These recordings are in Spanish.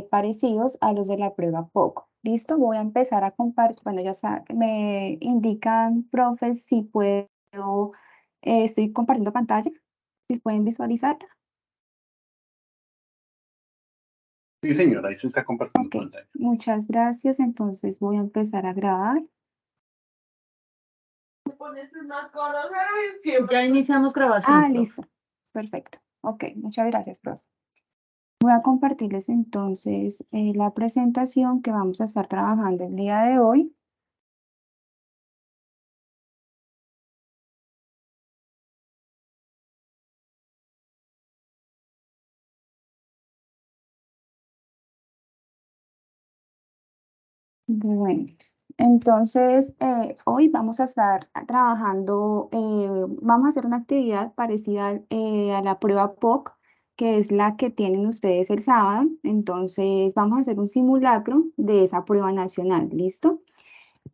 parecidos a los de la prueba POC. ¿Listo? Voy a empezar a compartir. Bueno, ya saben, me indican, profes, si puedo, estoy compartiendo pantalla, si pueden visualizar. Sí, señora, ahí se está compartiendo Ok, pantalla. muchas gracias. Entonces voy a empezar a grabar. Ya iniciamos grabación. Ah, listo. Perfecto. Ok, muchas gracias, profe. Voy a compartirles entonces la presentación que vamos a estar trabajando el día de hoy. Bueno, entonces hoy vamos a estar trabajando, vamos a hacer una actividad parecida a la prueba POC, que es la que tienen ustedes el sábado. Entonces vamos a hacer un simulacro de esa prueba nacional, ¿listo?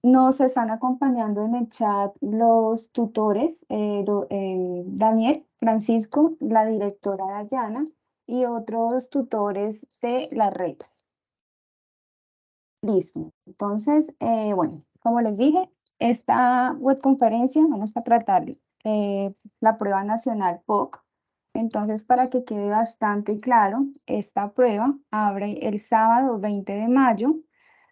Nos están acompañando en el chat los tutores, Daniel, Francisco, la directora Dayana y otros tutores de la red. Listo. Entonces, bueno, como les dije, esta webconferencia vamos a tratar la prueba nacional POC. Entonces, para que quede bastante claro, esta prueba abre el sábado 20 de mayo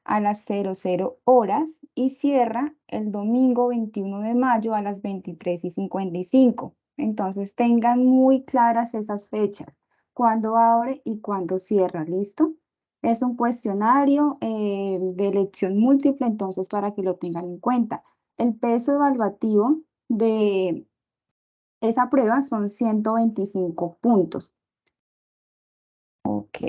a las 00 horas y cierra el domingo 21 de mayo a las 23:55. Entonces, tengan muy claras esas fechas, cuándo abre y cuándo cierra, ¿listo? Es un cuestionario de elección múltiple, entonces para que lo tengan en cuenta. El peso evaluativo de esa prueba son 125 puntos. Ok.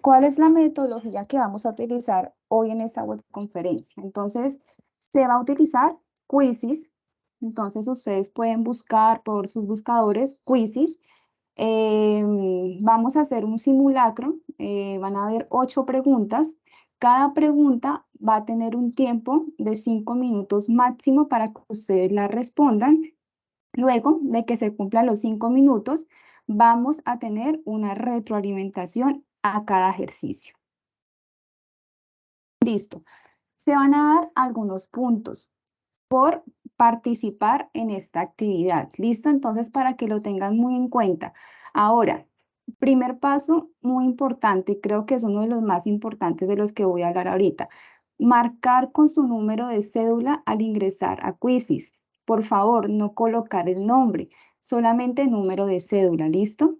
¿Cuál es la metodología que vamos a utilizar hoy en esta webconferencia? Entonces, se va a utilizar Quizzes. Entonces, ustedes pueden buscar por sus buscadores Quizzes. Vamos a hacer un simulacro, van a haber 8 preguntas. Cada pregunta va a tener un tiempo de 5 minutos máximo para que ustedes la respondan. Luego de que se cumplan los 5 minutos, vamos a tener una retroalimentación a cada ejercicio. Listo. Se van a dar algunos puntos por participar en esta actividad. ¿Listo? Entonces, para que lo tengan muy en cuenta. Ahora, primer paso muy importante, creo que es uno de los más importantes de los que voy a hablar ahorita. Marcar con su número de cédula al ingresar a Quizzes. Por favor, no colocar el nombre, solamente número de cédula. ¿Listo?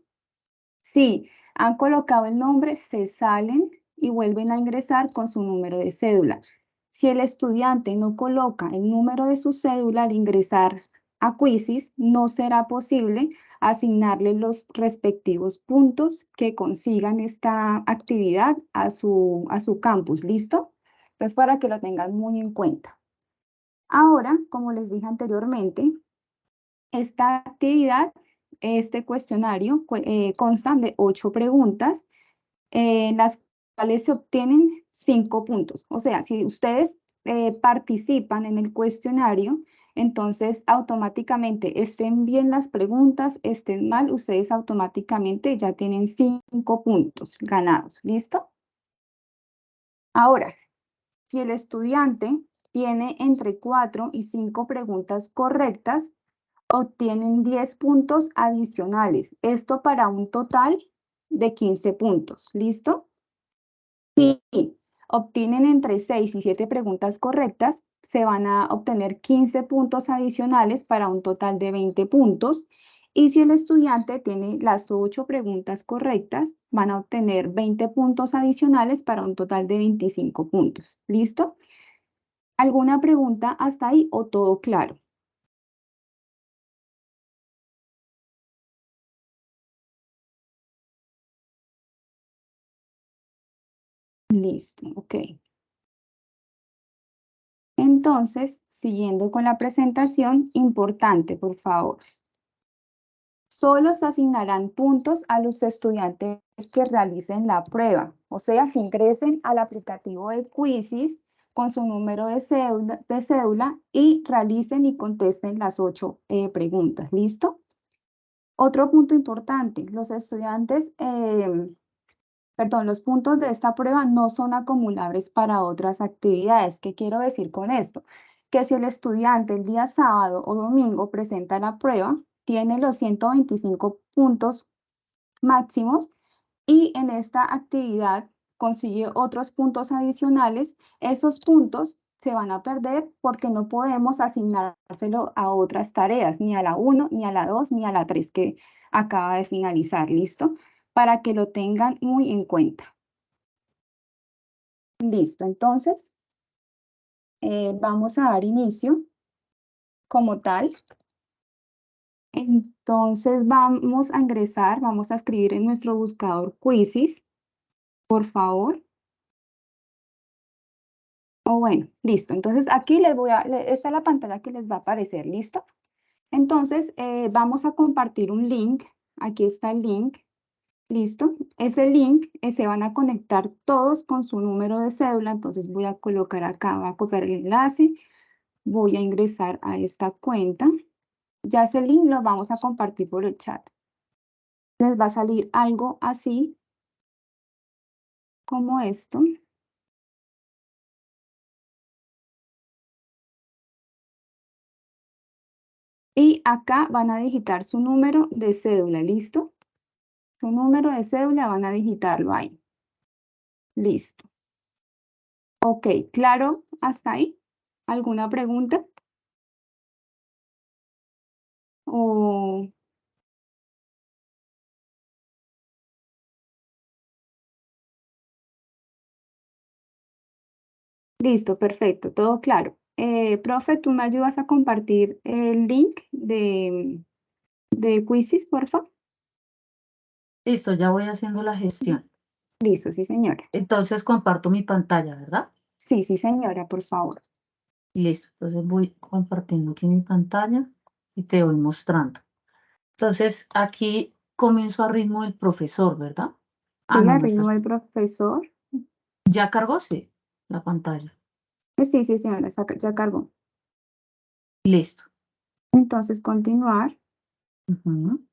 Si han colocado el nombre, se salen y vuelven a ingresar con su número de cédula. Si el estudiante no coloca el número de su cédula al ingresar a Quizzes, no será posible asignarle los respectivos puntos que consigan esta actividad a su campus. ¿Listo? Entonces, para que lo tengan muy en cuenta. Ahora, como les dije anteriormente, esta actividad, este cuestionario, consta de 8 preguntas, en las cuales se obtienen 5 puntos. O sea, si ustedes participan en el cuestionario, entonces automáticamente estén bien las preguntas, estén mal, ustedes automáticamente ya tienen 5 puntos ganados. ¿Listo? Ahora, si el estudiante tiene entre 4 y 5 preguntas correctas, obtienen 10 puntos adicionales. Esto para un total de 15 puntos. ¿Listo? Si obtienen entre 6 y 7 preguntas correctas, se van a obtener 15 puntos adicionales para un total de 20 puntos. Y si el estudiante tiene las 8 preguntas correctas, van a obtener 20 puntos adicionales para un total de 25 puntos. ¿Listo? ¿Alguna pregunta hasta ahí o todo claro? Listo, ok. Entonces, siguiendo con la presentación, importante, por favor. Solo se asignarán puntos a los estudiantes que realicen la prueba, o sea, que ingresen al aplicativo de Quizzes con su número de cédula y realicen y contesten las 8 preguntas. ¿Listo? Otro punto importante, los estudiantes perdón, los puntos de esta prueba no son acumulables para otras actividades. ¿Qué quiero decir con esto? Que si el estudiante el día sábado o domingo presenta la prueba, tiene los 125 puntos máximos y en esta actividad consigue otros puntos adicionales, esos puntos se van a perder porque no podemos asignárselo a otras tareas, ni a la 1, ni a la 2, ni a la 3 que acaba de finalizar, ¿listo? Para que lo tengan muy en cuenta. Listo, entonces vamos a dar inicio como tal. Entonces vamos a ingresar, vamos a escribir en nuestro buscador Quizzes, por favor. O bueno, listo. Entonces aquí les voy a, esta es la pantalla que les va a aparecer, ¿listo? Entonces vamos a compartir un link. Aquí está el link, ¿listo? Ese link se van a conectar todos con su número de cédula. Entonces voy a colocar acá, voy a copiar el enlace, voy a ingresar a esta cuenta. Ya ese link lo vamos a compartir por el chat. Les va a salir algo así como esto. Y acá van a digitar su número de cédula, ¿listo? Su número de cédula van a digitarlo ahí. Listo. Ok, claro, hasta ahí. ¿Alguna pregunta? O listo, perfecto, todo claro. Profe, ¿tú me ayudas a compartir el link de Quizzes, por favor? Listo, ya voy haciendo la gestión. Listo, sí, señora. Entonces comparto mi pantalla, ¿verdad? Sí, sí, señora, por favor. Listo, entonces voy compartiendo aquí mi pantalla y te voy mostrando. Entonces aquí comienzo a ritmo del profesor, ¿verdad? Ah, Sí, no, al me ritmo falta. del profesor. ¿Ya cargó? Sí, la pantalla. Sí, sí, señora, ya cargó. Listo. Entonces, continuar. Ujú.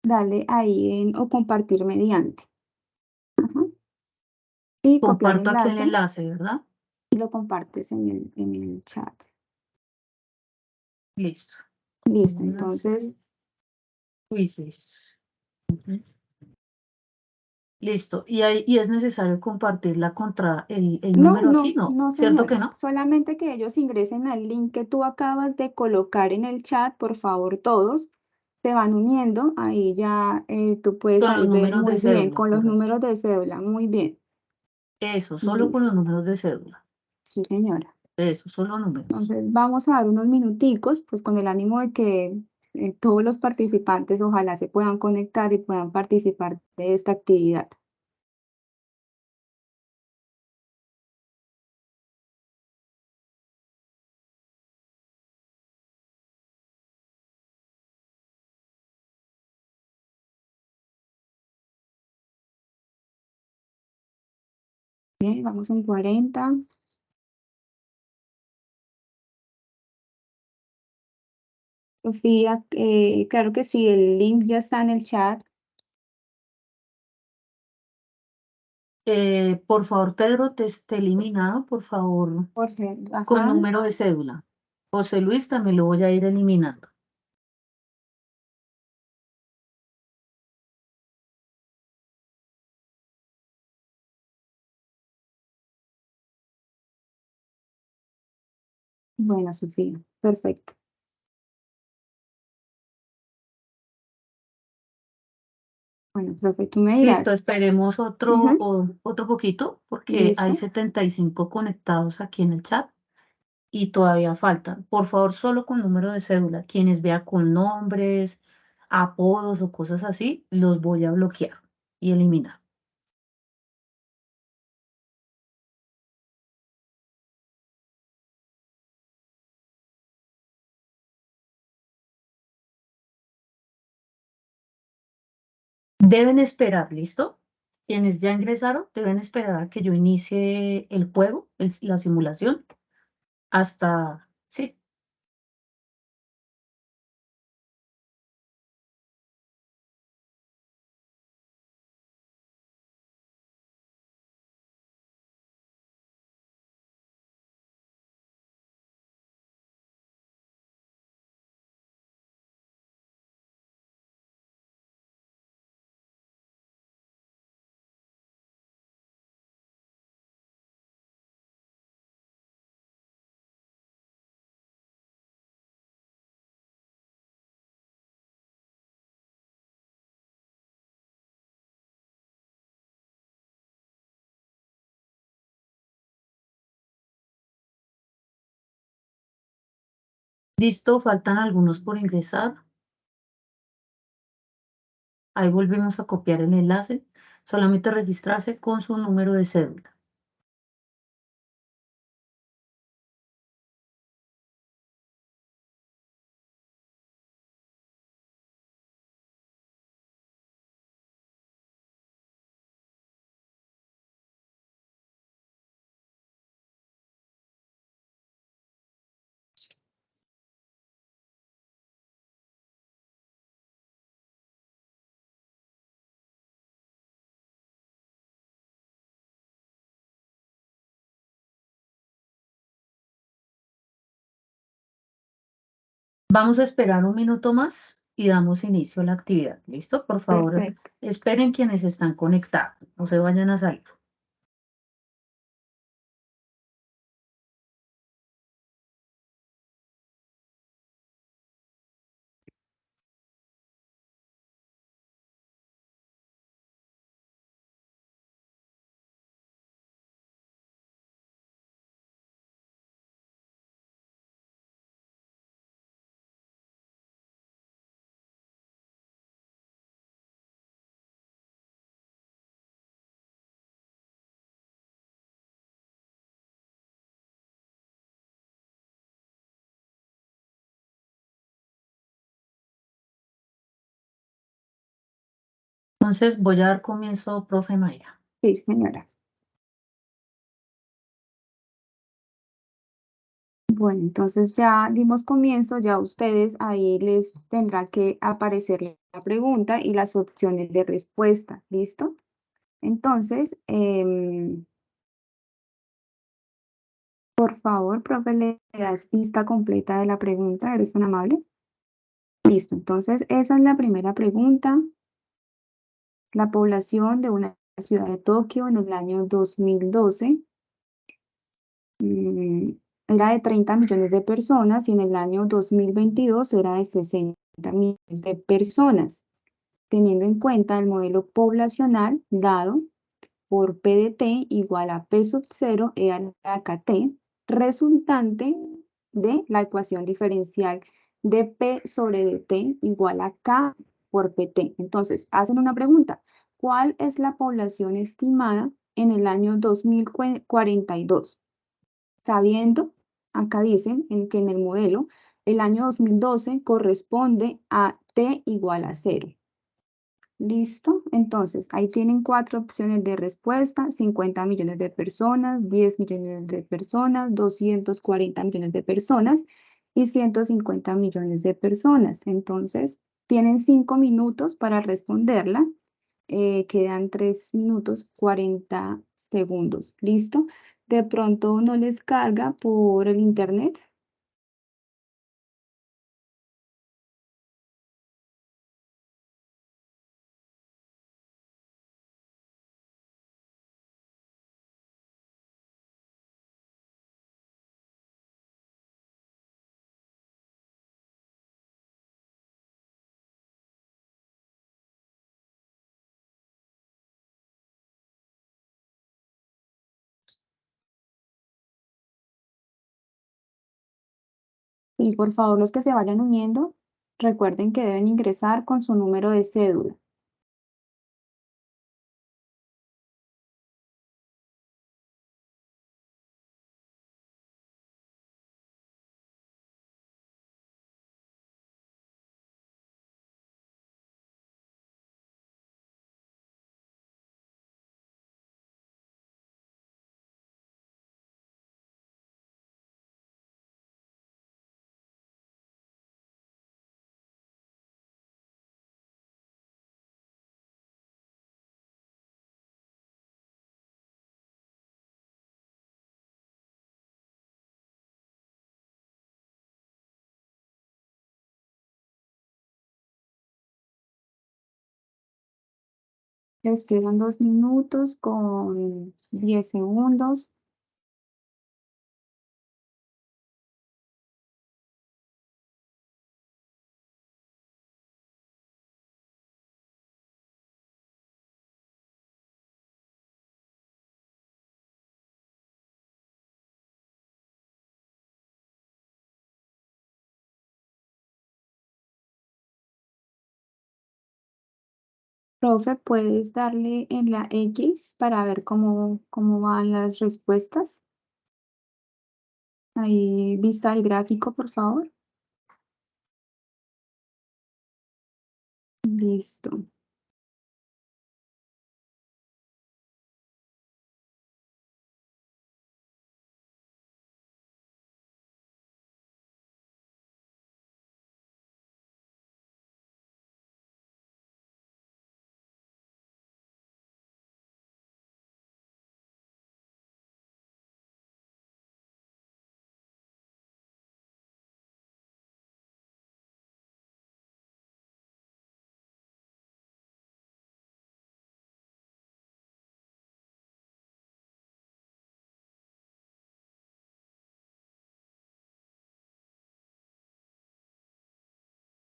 Dale ahí en o compartir mediante. Ajá. Y copiar Comparto aquí el enlace enlace, ¿verdad? y lo compartes en el chat. Listo. Listo, Enlace, entonces, quizzes. Ujú. Listo. Y es necesario compartirla contra el no, número aquí, no, ¿no? no, ¿Cierto que señora. no? Solamente que ellos ingresen al link que tú acabas de colocar en el chat, por favor, todos se van uniendo. Ahí ya tú puedes Con los ahí ver números de muy bien cédula, con los correcto. números de cédula. Muy bien. Eso, solo con los Listo. números de cédula. Sí, señora. Eso, solo números. Entonces, vamos a dar unos minuticos, pues con el ánimo de que todos los participantes ojalá se puedan conectar y puedan participar de esta actividad. Bien, vamos en 40. Sofía, claro que sí, el link ya está en el chat. Por favor, Pedro, te esté eliminado, por favor, Jorge, con ajá. número de cédula. José Luis también lo voy a ir eliminando. Bueno, Sofía, perfecto. Bueno, profe, tú me Listo, dirás. esperemos otro, Ujú, otro poquito porque hay listo. 75 conectados aquí en el chat y todavía faltan. Por favor, solo con número de cédula. Quienes vea con nombres, apodos o cosas así, los voy a bloquear y eliminar. Deben esperar, ¿listo? Quienes ya ingresaron deben esperar a que yo inicie el juego, la simulación, hasta, sí. Listo, faltan algunos por ingresar. Ahí volvemos a copiar el enlace. Solamente registrarse con su número de cédula. Vamos a esperar un minuto más y damos inicio a la actividad. ¿Listo? Por favor, Perfecto. esperen quienes están conectados. No se vayan a salir. Entonces voy a dar comienzo, profe Mayra. Sí, señora. Bueno, entonces ya dimos comienzo, ya ustedes ahí les tendrá que aparecer la pregunta y las opciones de respuesta, ¿listo? Entonces, por favor, profe, le das vista completa de la pregunta, ¿eres tan amable? Listo, entonces esa es la primera pregunta. La población de una ciudad de Tokio en el año 2012 mm, era de 30 millones de personas y en el año 2022 era de 60 millones de personas, teniendo en cuenta el modelo poblacional dado por PDT igual a P sub 0 E a la KT, resultante de la ecuación diferencial de P sobre DT igual a K por PT. Entonces, hacen una pregunta. ¿Cuál es la población estimada en el año 2042? Sabiendo, acá dicen en que en el modelo, el año 2012 corresponde a T igual a 0. ¿Listo? Entonces, ahí tienen cuatro opciones de respuesta: 50 millones de personas, 10 millones de personas, 240 millones de personas y 150 millones de personas. Entonces, tienen 5 minutos para responderla. Quedan 3 minutos 40 segundos. ¿Listo? De pronto no les carga por el internet. Y por favor, los que se vayan uniendo, recuerden que deben ingresar con su número de cédula. Les quedan 2 minutos con 10 segundos. Profe, ¿puedes darle en la X para ver cómo van las respuestas? Ahí, vista el gráfico, por favor. Listo.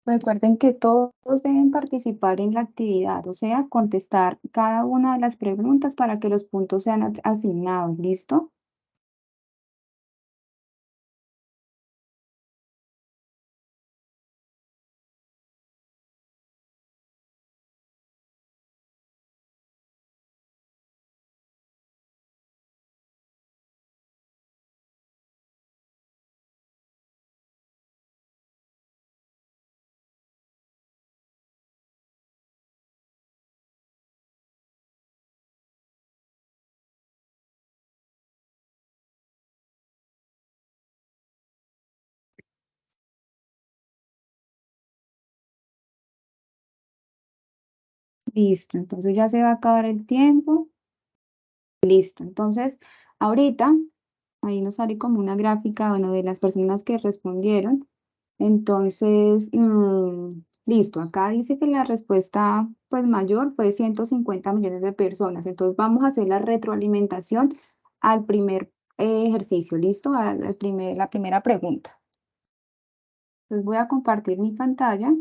Recuerden que todos deben participar en la actividad, o sea, contestar cada una de las preguntas para que los puntos sean asignados. ¿Listo? Listo, entonces ya se va a acabar el tiempo. Listo, entonces ahorita ahí nos sale como una gráfica, bueno, de las personas que respondieron. Entonces, listo, acá dice que la respuesta pues mayor fue 150 millones de personas. Entonces vamos a hacer la retroalimentación al primer ejercicio, ¿listo? La primera pregunta. Entonces voy a compartir mi pantalla.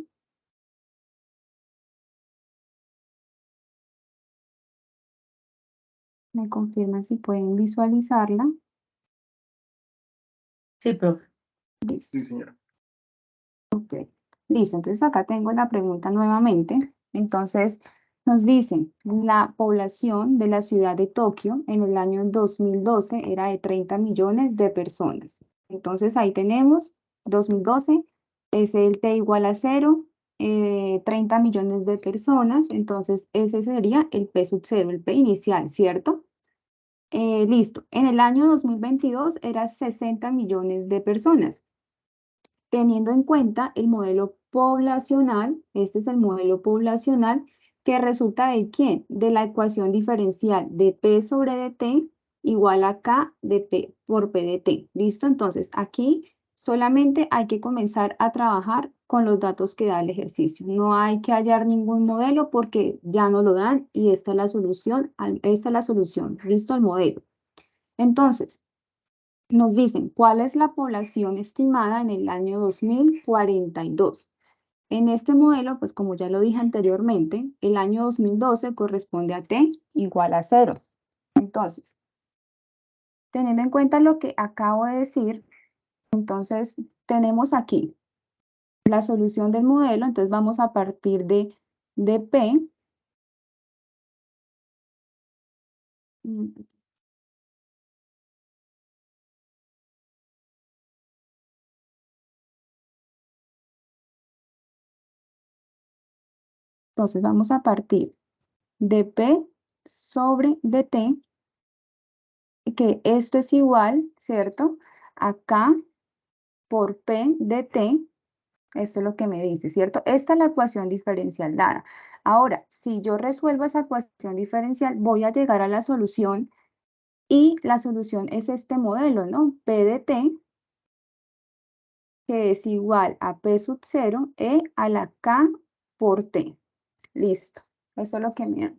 Me confirman si pueden visualizarla. Sí, profe. Listo. Sí, señora. Ok, listo. Entonces acá tengo la pregunta nuevamente. Entonces nos dicen, la población de la ciudad de Tokio en el año 2012 era de 30 millones de personas. Entonces ahí tenemos 2012, es el T igual a 0, 30 millones de personas. Entonces ese sería el P sub 0, el P inicial, ¿cierto? Listo. En el año 2022 era 60 millones de personas. Teniendo en cuenta el modelo poblacional, este es el modelo poblacional que resulta de ¿quién? De la ecuación diferencial de P sobre dt igual a K de P por P de T. ¿Listo? Entonces aquí solamente hay que comenzar a trabajar con los datos que da el ejercicio. No hay que hallar ningún modelo porque ya no lo dan y esta es la solución, esta es la solución. ¿Listo? El modelo. Entonces, nos dicen cuál es la población estimada en el año 2042. En este modelo, pues como ya lo dije anteriormente, el año 2012 corresponde a t igual a 0. Entonces, teniendo en cuenta lo que acabo de decir, entonces tenemos aquí la solución del modelo, entonces vamos a partir de P. Entonces vamos a partir de P sobre dt, que esto es igual, ¿cierto? Acá por P de T, esto es lo que me dice, ¿cierto? Esta es la ecuación diferencial dada. Ahora, si yo resuelvo esa ecuación diferencial, voy a llegar a la solución y la solución es este modelo, ¿no? P de T, que es igual a P sub 0 e a la K por T. Listo. Eso es lo que me da.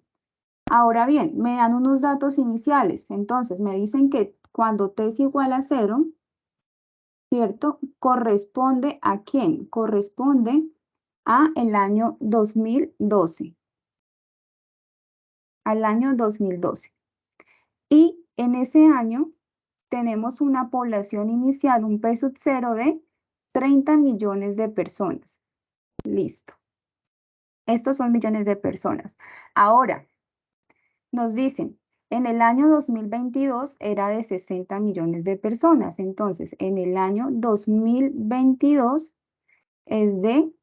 Ahora bien, me dan unos datos iniciales. Entonces, me dicen que cuando t es igual a 0, ¿cierto? ¿Corresponde a quién? Corresponde a el año 2012. Al año 2012. Y en ese año tenemos una población inicial, un P sub 0 de 30 millones de personas. Listo. Estos son millones de personas. Ahora, nos dicen, en el año 2022 era de 60 millones de personas. Entonces, en el año 2022 es de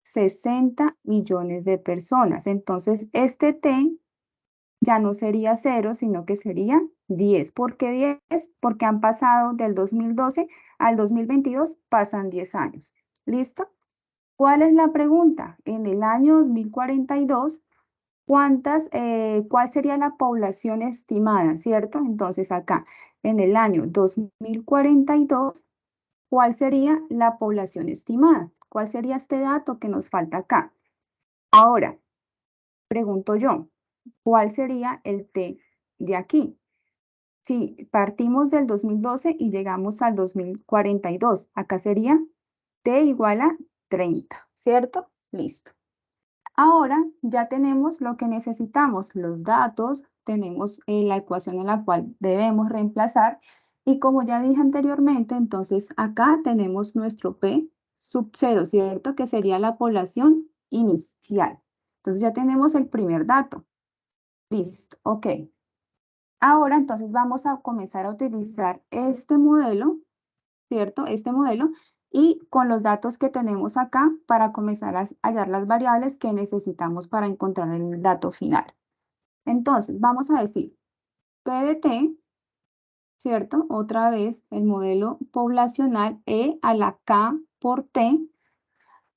60 millones de personas. Entonces, este T ya no sería 0, sino que sería 10. ¿Por qué 10? Porque han pasado del 2012 al 2022, pasan 10 años. ¿Listo? ¿Cuál es la pregunta? En el año 2042, ¿cuál sería la población estimada? ¿Cierto? Entonces acá, en el año 2042, ¿cuál sería la población estimada? ¿Cuál sería este dato que nos falta acá? Ahora, pregunto yo, ¿cuál sería el T de aquí? Si partimos del 2012 y llegamos al 2042, acá sería T igual a 30, ¿cierto? Listo. Ahora ya tenemos lo que necesitamos, los datos, tenemos la ecuación en la cual debemos reemplazar y como ya dije anteriormente, entonces acá tenemos nuestro P sub 0, ¿cierto? Que sería la población inicial. Entonces ya tenemos el primer dato. Listo, ok. Ahora entonces vamos a comenzar a utilizar este modelo, ¿cierto? Este modelo y con los datos que tenemos acá para comenzar a hallar las variables que necesitamos para encontrar el dato final. Entonces vamos a decir P de T, ¿cierto? Otra vez el modelo poblacional E a la K por T.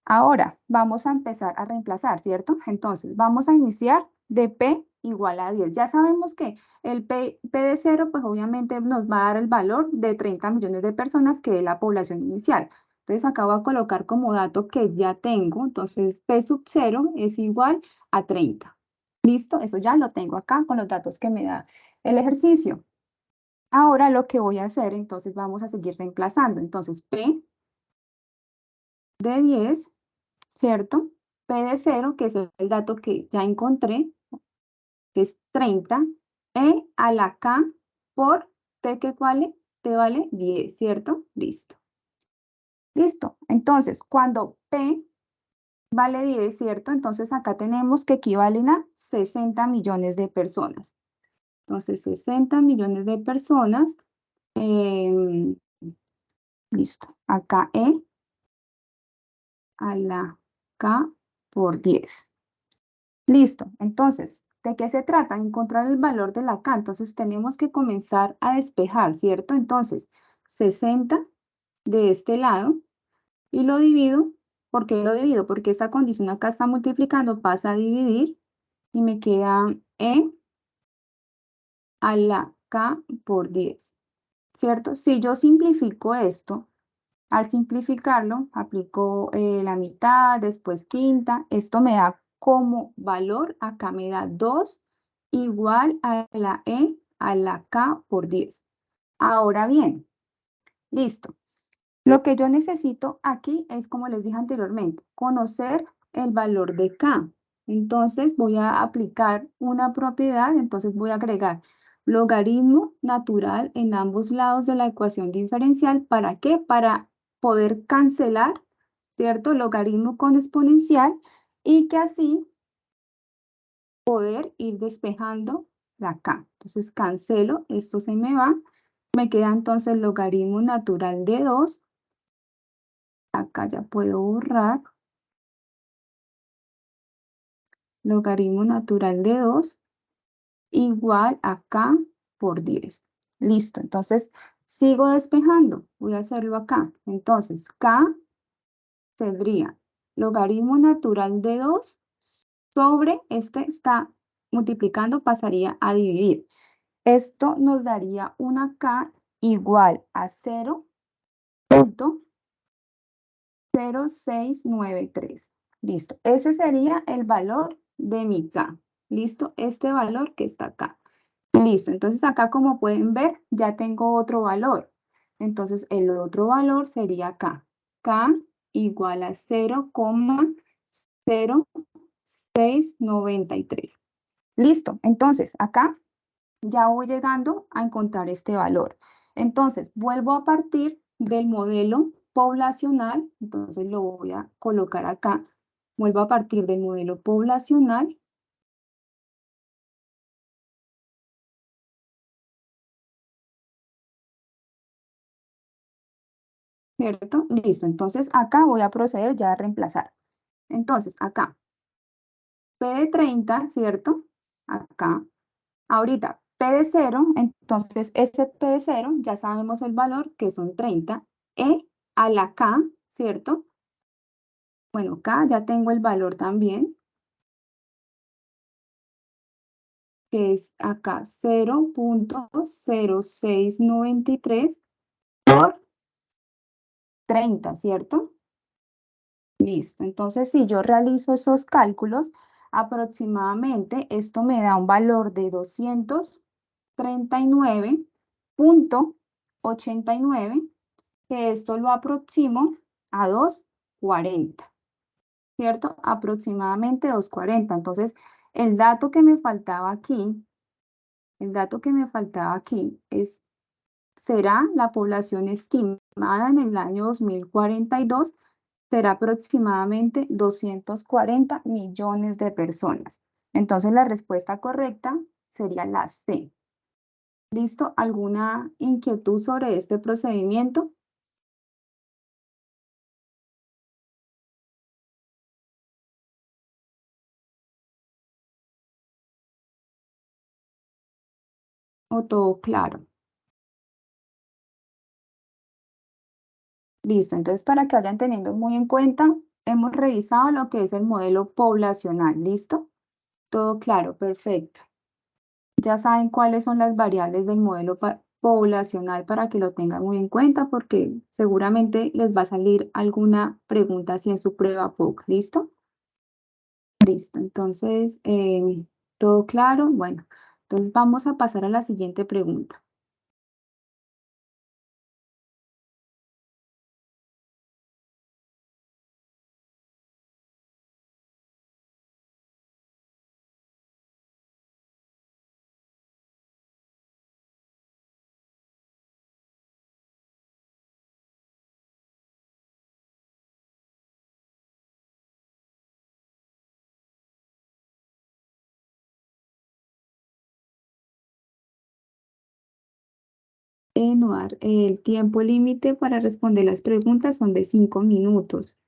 Ahora vamos a empezar a reemplazar, ¿cierto? Entonces vamos a iniciar de P igual a 10. Ya sabemos que el P de 0, pues obviamente nos va a dar el valor de 30 millones de personas, que es la población inicial. Entonces acá voy a colocar como dato que ya tengo. Entonces P sub 0 es igual a 30. ¿Listo? Eso ya lo tengo acá con los datos que me da el ejercicio. Ahora lo que voy a hacer, entonces vamos a seguir reemplazando. Entonces P de 10, ¿cierto? P de 0, que es el dato que ya encontré, que es 30, E a la K por T, que vale, T vale 10, ¿cierto? Listo. Listo. Entonces, cuando P vale 10, ¿cierto? Entonces acá tenemos que equivalen a 60 millones de personas. Entonces, 60 millones de personas. Listo. Acá E a la K por 10. Listo. Entonces, ¿de qué se trata? Encontrar el valor de la K. Entonces, tenemos que comenzar a despejar, ¿cierto? Entonces, 60 de este lado y lo divido. ¿Por qué lo divido? Porque esa condición acá está multiplicando, pasa a dividir y me queda E a la K por 10, ¿cierto? Si yo simplifico esto, al simplificarlo, aplico la mitad, después quinta. Esto me da como valor, acá me da 2 igual a la E a la K por 10. Ahora bien, listo. Lo que yo necesito aquí es, como les dije anteriormente, conocer el valor de K. Entonces voy a aplicar una propiedad, entonces voy a agregar logaritmo natural en ambos lados de la ecuación diferencial. ¿Para qué? Para poder cancelar, ¿cierto? Logaritmo con exponencial y que así poder ir despejando la K. Entonces cancelo, esto se me va. Me queda entonces el logaritmo natural de 2. Acá ya puedo borrar. Logaritmo natural de 2 igual a K por 10. Listo, entonces sigo despejando. Voy a hacerlo acá. Entonces, K sería logaritmo natural de 2 sobre este está multiplicando, pasaría a dividir. Esto nos daría una K igual a 0.0693. Listo, ese sería el valor de mi K. ¿Listo? Este valor que está acá. Listo, entonces acá como pueden ver, ya tengo otro valor. Entonces el otro valor sería acá. K igual a 0,0693. Listo, entonces acá ya voy llegando a encontrar este valor. Entonces vuelvo a partir del modelo poblacional, entonces lo voy a colocar acá. Vuelvo a partir del modelo poblacional. ¿Cierto? Listo. Entonces acá voy a proceder ya a reemplazar. Entonces acá, P de 30, ¿cierto? Acá. Ahorita, P de 0, entonces ese P de 0 ya sabemos el valor que son 30. E a la K, ¿cierto? Bueno, K ya tengo el valor también, que es acá 0,0693 por 30, ¿cierto? Listo. Entonces, si yo realizo esos cálculos, aproximadamente esto me da un valor de 239,89, que esto lo aproximo a 240, ¿cierto? Aproximadamente 240. Entonces, el dato que me faltaba aquí, será la población estimada en el año 2042, será aproximadamente 240 millones de personas. Entonces la respuesta correcta sería la C. ¿Listo? ¿Alguna inquietud sobre este procedimiento? ¿O todo claro? Listo, entonces para que vayan teniendo muy en cuenta, hemos revisado lo que es el modelo poblacional, ¿listo? Todo claro, perfecto. Ya saben cuáles son las variables del modelo poblacional para que lo tengan muy en cuenta porque seguramente les va a salir alguna pregunta así en su prueba POC, ¿listo? Listo, entonces, ¿todo claro? Bueno, entonces vamos a pasar a la siguiente pregunta. Noar, el tiempo límite para responder las preguntas son de 5 minutos.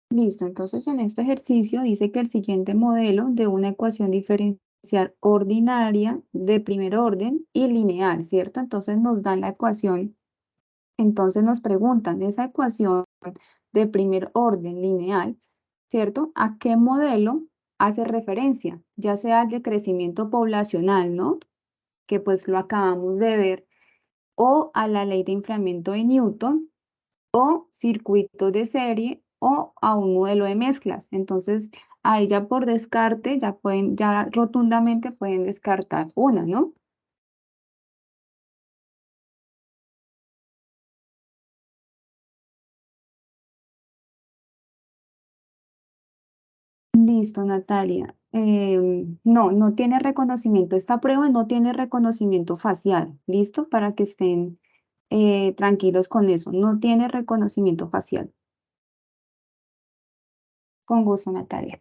Listo, entonces en este ejercicio dice que el siguiente modelo de una ecuación diferencial ordinaria de primer orden y lineal, ¿cierto? Entonces nos dan la ecuación, entonces nos preguntan esa ecuación de primer orden lineal, ¿cierto? ¿A qué modelo hace referencia, ya sea al decrecimiento poblacional, ¿no? Que pues lo acabamos de ver, o a la ley de enfriamiento de Newton, o circuito de serie, o a un modelo de mezclas. Entonces, ahí ya por descarte, ya rotundamente pueden descartar una, ¿no? Listo, Natalia. No, no tiene reconocimiento. Esta prueba no tiene reconocimiento facial. ¿Listo? Para que estén tranquilos con eso. No tiene reconocimiento facial. Con gusto, Natalia.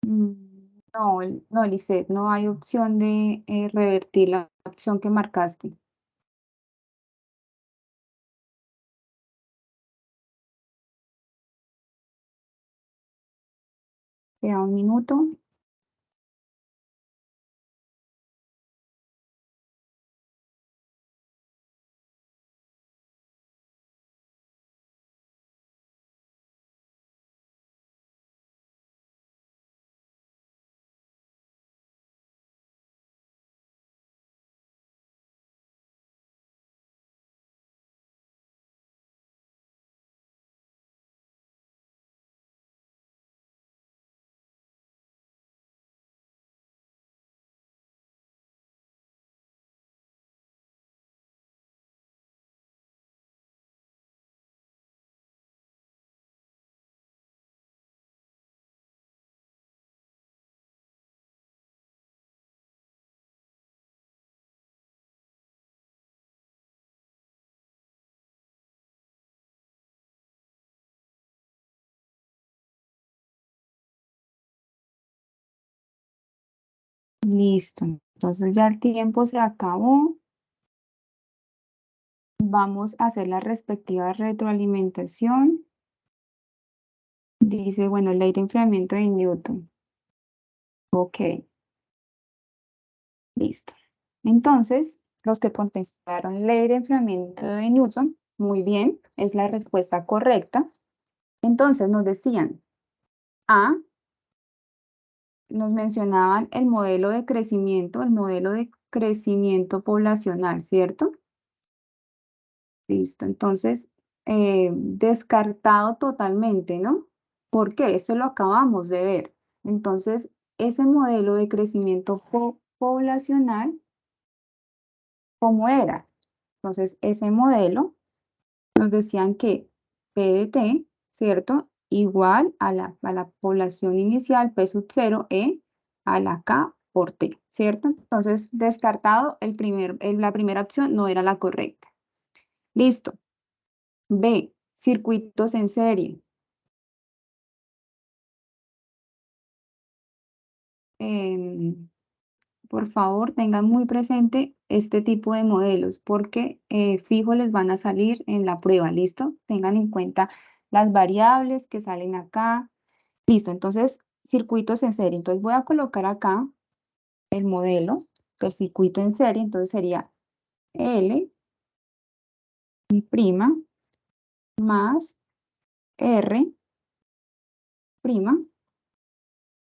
No, no, Lisette, no hay opción de revertir la opción que marcaste. Queda un minuto. Listo. Entonces ya el tiempo se acabó. Vamos a hacer la respectiva retroalimentación. Dice, bueno, ley de enfriamiento de Newton. Ok, listo. Entonces, los que contestaron ley de enfriamiento de Newton, muy bien, es la respuesta correcta. Entonces nos decían, A, nos mencionaban el modelo de crecimiento poblacional, ¿cierto? Listo, entonces, descartado totalmente, ¿no? Porque eso lo acabamos de ver. Entonces, ese modelo de crecimiento poblacional, ¿cómo era? Entonces, ese modelo nos decían que P de T, ¿cierto? Igual a la población inicial, P sub 0, E a la K por T, ¿cierto? Entonces, descartado, la primera opción no era la correcta. Listo. B, circuitos en serie. Em, por favor, tengan muy presente este tipo de modelos porque fijo les van a salir en la prueba, ¿listo? Tengan en cuenta las variables que salen acá. Listo, entonces, circuitos en serie. Entonces voy a colocar acá el modelo del circuito en serie. Entonces sería L, mi prima, más R, prima,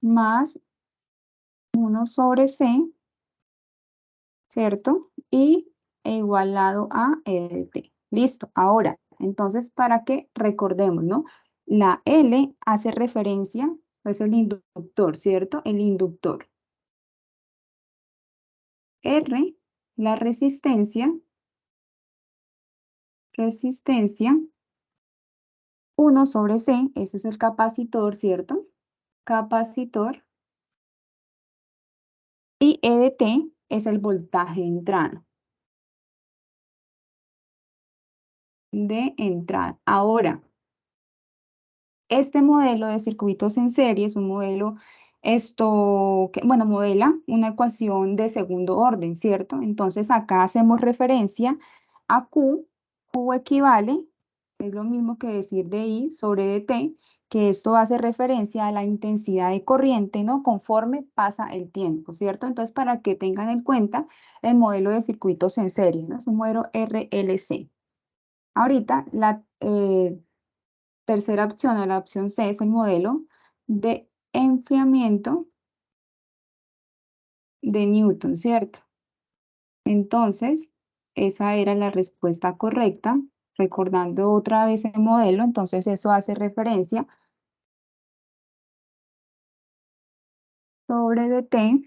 más 1 sobre C, ¿cierto? Y igualado a E de T. Listo. Ahora, entonces, para que recordemos, ¿no? La L hace referencia, es el inductor, ¿cierto? El inductor. R, la resistencia, 1 sobre C, ese es el capacitor, ¿cierto? Capacitor. Y E de T es el voltaje de entrada. Ahora, este modelo de circuitos en serie es un modelo, que, bueno, modela una ecuación de segundo orden, ¿cierto? Entonces acá hacemos referencia a Q. Q equivale, es lo mismo que decir de I sobre dt, que esto hace referencia a la intensidad de corriente, ¿no? Conforme pasa el tiempo, ¿cierto? Entonces, para que tengan en cuenta el modelo de circuitos en serie, ¿no? Es un modelo RLC. Ahorita, la tercera opción o la opción C es el modelo de enfriamiento de Newton, ¿cierto? Entonces, esa era la respuesta correcta. Recordando otra vez el modelo, entonces eso hace referencia sobre dt,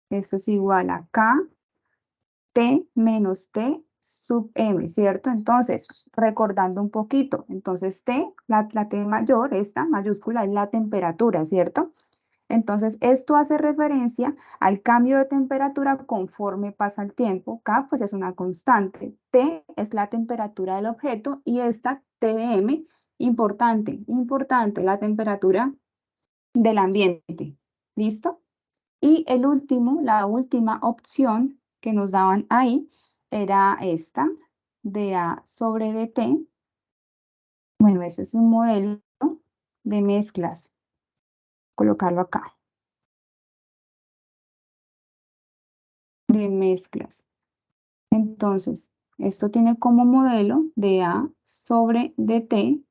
eso es igual a K, T menos T sub M, ¿cierto? Entonces, recordando un poquito, entonces T, la T mayor, esta mayúscula, es la temperatura, ¿cierto? Entonces, esto hace referencia al cambio de temperatura conforme pasa el tiempo. K, pues es una constante. T es la temperatura del objeto y esta TM, importante, la temperatura del ambiente. ¿Listo? Y la última opción que nos daban ahí era esta, de A sobre dt. Bueno, ese es un modelo de mezclas. Colocarlo acá. De mezclas. Entonces, esto tiene como modelo de A sobre dt,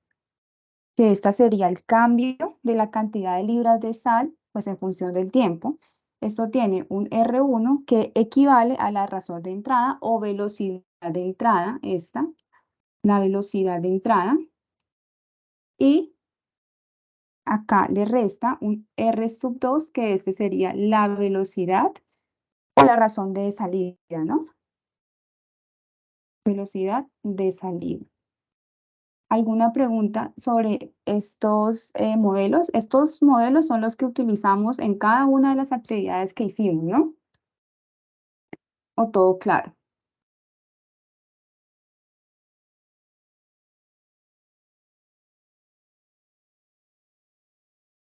que esta sería el cambio de la cantidad de libras de sal, pues en función del tiempo. Esto tiene un R1 que equivale a la razón de entrada o velocidad de entrada, la velocidad de entrada. Y acá le resta un R sub 2, que este sería la velocidad o la razón de salida, ¿no? Velocidad de salida. ¿Alguna pregunta sobre estos modelos? Estos modelos son los que utilizamos en cada una de las actividades que hicimos, ¿no? ¿O todo claro?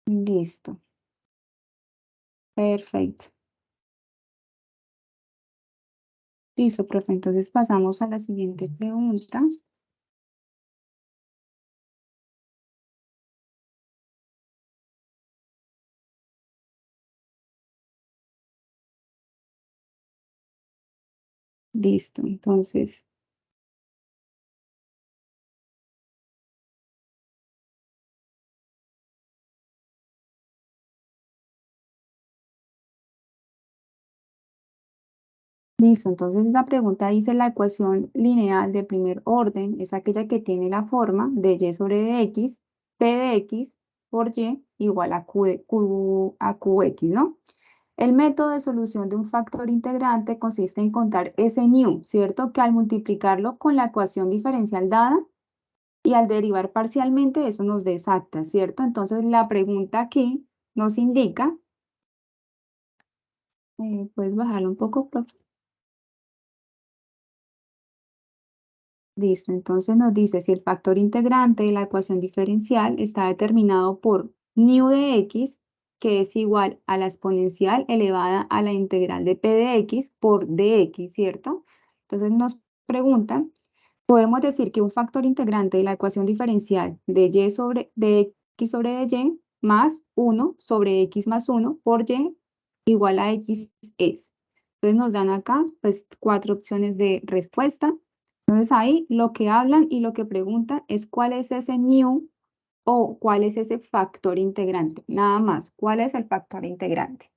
Listo. Perfecto. Listo, profe. Entonces pasamos a la siguiente pregunta. Listo. Entonces, listo. Entonces la pregunta dice: la ecuación lineal de primer orden es aquella que tiene la forma de y sobre dx, p de x por y igual a a qx, ¿no? El método de solución de un factor integrante consiste en contar ese new, ¿cierto? Que al multiplicarlo con la ecuación diferencial dada y al derivar parcialmente, eso nos da exacta, ¿cierto? Entonces la pregunta aquí nos indica, ¿puedes bajarlo un poco, profe? Listo, entonces nos dice si el factor integrante de la ecuación diferencial está determinado por new de x, que es igual a la exponencial elevada a la integral de p de x por dx, ¿cierto? Entonces nos preguntan, podemos decir que un factor integrante de la ecuación diferencial de x sobre dy más 1 sobre x más 1 por y igual a x es. Entonces nos dan acá pues 4 opciones de respuesta. Entonces ahí lo que hablan y lo que preguntan es cuál es ese new o cuál es ese factor integrante. Nada más, ¿cuál es el factor integrante?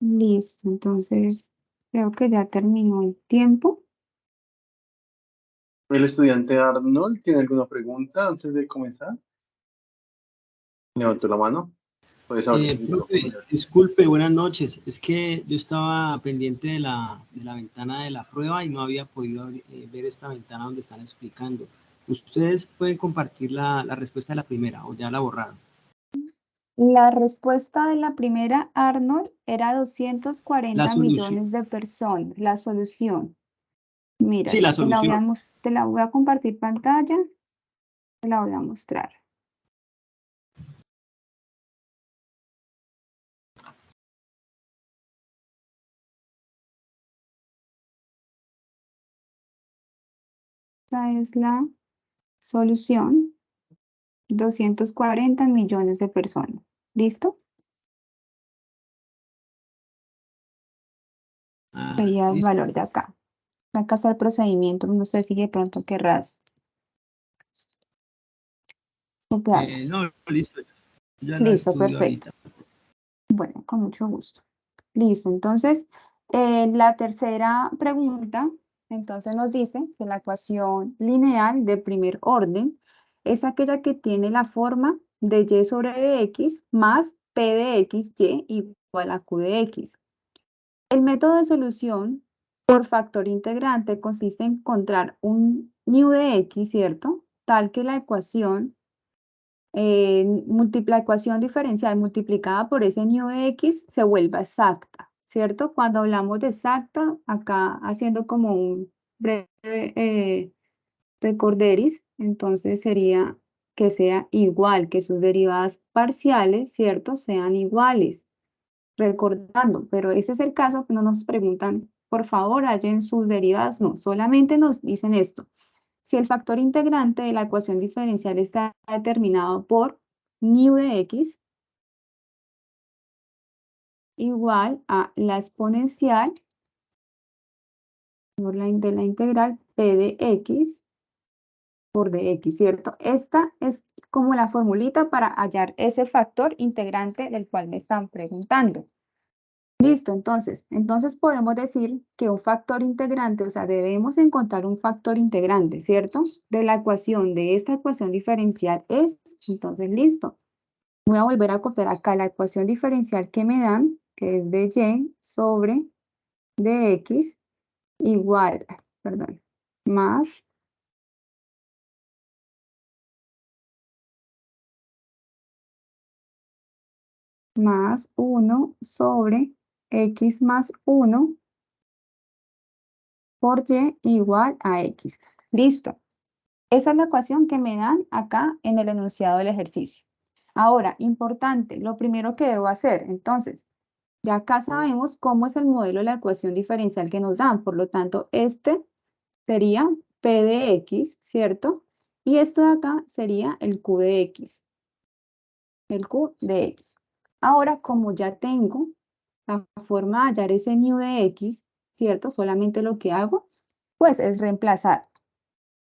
Listo, entonces creo que ya terminó el tiempo. ¿El estudiante Arnold tiene alguna pregunta antes de comenzar? Levantó la mano. Puedes abrir el Profe, micrófono. disculpe, buenas noches. Es que yo estaba pendiente de la ventana de la prueba y no había podido ver esta ventana donde están explicando. ¿Ustedes pueden compartir la respuesta de la primera o ya la borraron? La respuesta de la primera, Arnold, era La 240 solución. millones de personas. La solución. Mira, Sí, la te la voy a, solución. te la voy a compartir pantalla, te la voy a mostrar. Esta es la solución. 240 millones de personas. ¿Listo? Sería el Listo. valor de acá. Acá está el procedimiento. No sé si de pronto querrás copiarlo. No, listo. Ya la Listo, estudio perfecto. ahorita. Bueno, con mucho gusto. Listo, entonces la tercera pregunta, entonces nos dice que la ecuación lineal de primer orden es aquella que tiene la forma de y sobre dx más p de x y igual a q de x. El método de solución por factor integrante consiste en encontrar un ñu de x, ¿cierto? Tal que la ecuación la ecuación diferencial multiplicada por ese ñu de x se vuelva exacta, ¿cierto? Cuando hablamos de exacta, acá haciendo como un breve recorderis, entonces sería que sea igual, que sus derivadas parciales, ¿cierto? Sean iguales, recordando, pero ese es el caso que no nos preguntan, por favor, hallen sus derivadas, no, solamente nos dicen esto. Si el factor integrante de la ecuación diferencial está determinado por ñu de x igual a la exponencial de la integral p de x por dx, ¿cierto? Esta es como la formulita para hallar ese factor integrante del cual me están preguntando. Listo, entonces podemos decir que un factor integrante, o sea, debemos encontrar un factor integrante, ¿cierto? De la ecuación, de esta ecuación diferencial es, entonces, listo. Voy a volver a copiar acá la ecuación diferencial que me dan, que es de y sobre dx igual, perdón, más más 1 sobre x más 1 por y igual a x. Listo. Esa es la ecuación que me dan acá en el enunciado del ejercicio. Ahora, importante, lo primero que debo hacer, entonces, ya acá sabemos cómo es el modelo de la ecuación diferencial que nos dan, por lo tanto, este sería p de x, ¿cierto? Y esto de acá sería el q de x, el q de x. Ahora, como ya tengo la forma de hallar ese ñu de x, ¿cierto? Solamente lo que hago, pues, es reemplazar.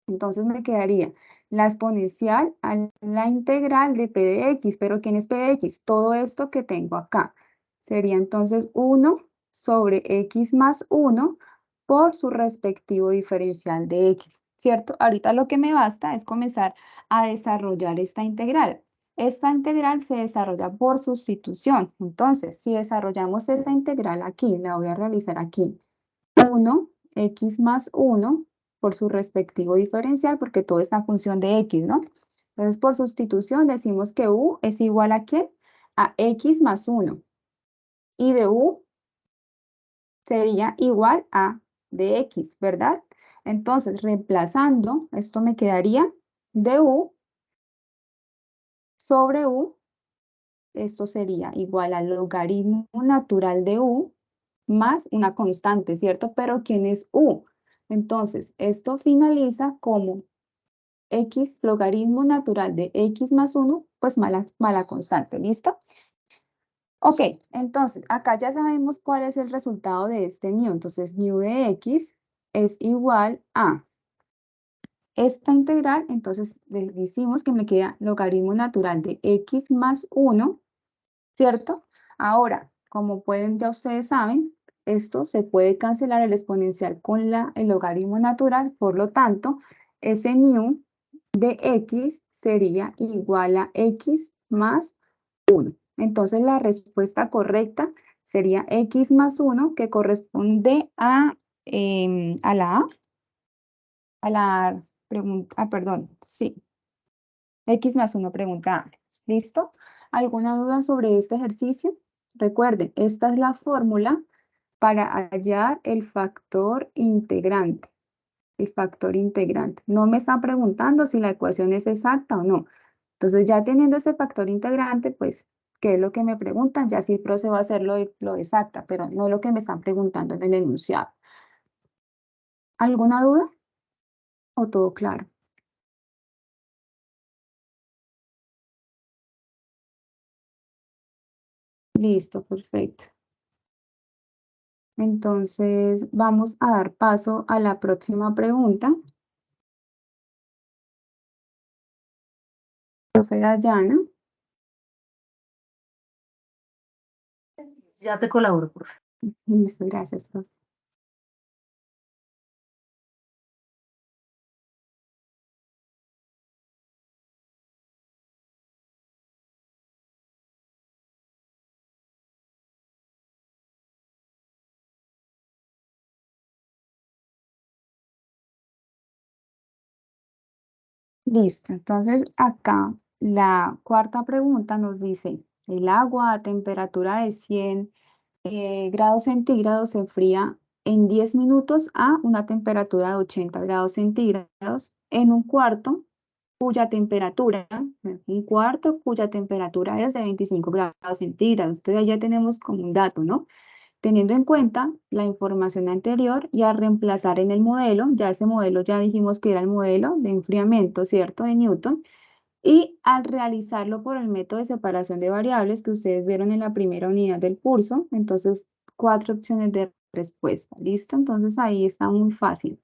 Entonces me quedaría la exponencial a la integral de p de x, pero ¿quién es p de x? Todo esto que tengo acá. Sería entonces 1 sobre x más 1 por su respectivo diferencial de x, ¿cierto? Ahorita lo que me basta es comenzar a desarrollar esta integral. Esta integral se desarrolla por sustitución. Entonces, si desarrollamos esta integral aquí, la voy a realizar aquí. 1, x más 1 por su respectivo diferencial, porque todo está en función de x, ¿no? Entonces, por sustitución decimos que u es igual a ¿qué? A x más 1. Y de u sería igual a dx, ¿verdad? Entonces, reemplazando, esto me quedaría du sobre u, esto sería igual al logaritmo natural de u más una constante, ¿cierto? Pero ¿quién es u? Entonces, esto finaliza como x logaritmo natural de x más 1, pues mala constante, ¿listo? Ok, entonces acá ya sabemos cuál es el resultado de este ñu. Entonces, ñu de x es igual a esta integral, entonces decimos que me queda logaritmo natural de x más 1, ¿cierto? Ahora, como pueden, ya ustedes saben, esto se puede cancelar el exponencial con el logaritmo natural, por lo tanto, ese new de x sería igual a x más 1. Entonces, la respuesta correcta sería x más 1, que corresponde a la A, a la pregunta, perdón, sí, x más 1 pregunta A. ¿Listo? ¿Alguna duda sobre este ejercicio? Recuerden, esta es la fórmula para hallar el factor integrante. El factor integrante. No me están preguntando si la ecuación es exacta o no. Entonces, ya teniendo ese factor integrante, pues, ¿qué es lo que me preguntan? Ya sí procedo a hacer lo exacta, pero no lo que me están preguntando en el enunciado. ¿Alguna duda? ¿O todo claro? Listo, perfecto. Entonces, vamos a dar paso a la próxima pregunta. Profe Dayana. Ya te colaboro, profe. Listo, gracias, profe. Listo, entonces acá la cuarta pregunta nos dice, el agua a temperatura de 100 grados centígrados se enfría en 10 minutos a una temperatura de 80 grados centígrados en un cuarto cuya temperatura, un cuarto cuya temperatura es de 25 grados centígrados. Entonces ya tenemos como un dato, ¿no? Teniendo en cuenta la información anterior y a reemplazar en el modelo, ya ese modelo ya dijimos que era el modelo de enfriamiento, ¿cierto? De Newton. Y al realizarlo por el método de separación de variables que ustedes vieron en la primera unidad del curso, entonces 4 opciones de respuesta. ¿Listo? Entonces ahí está muy fácil.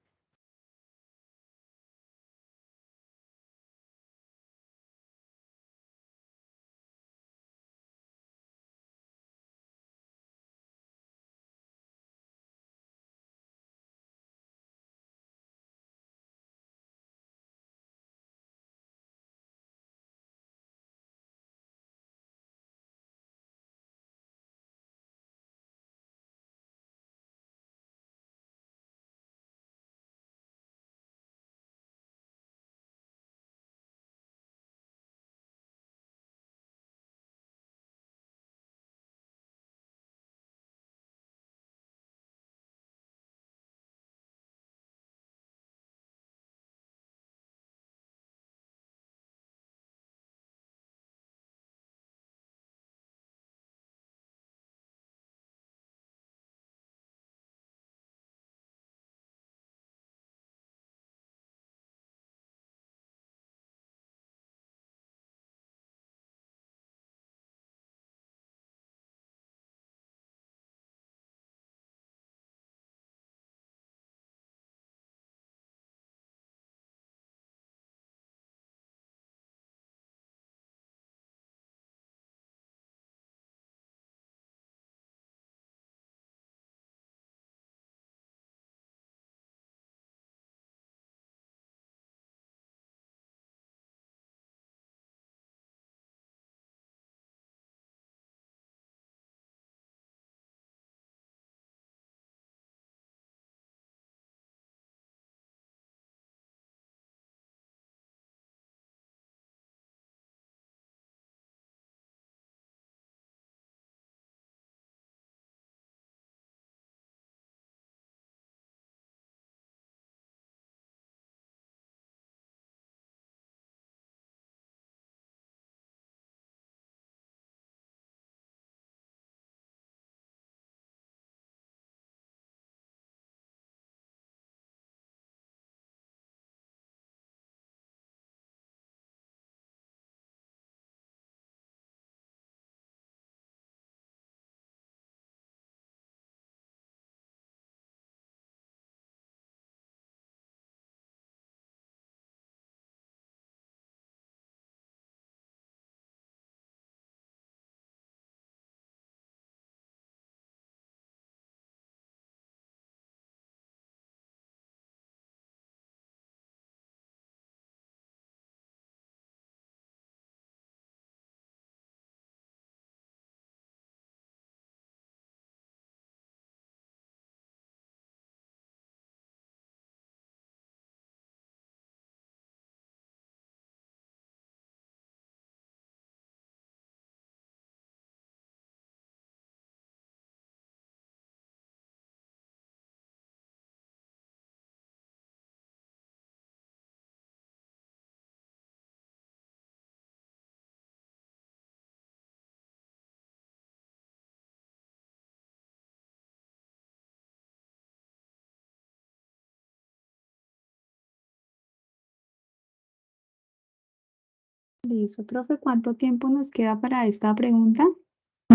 Listo, profe, ¿cuánto tiempo nos queda para esta pregunta?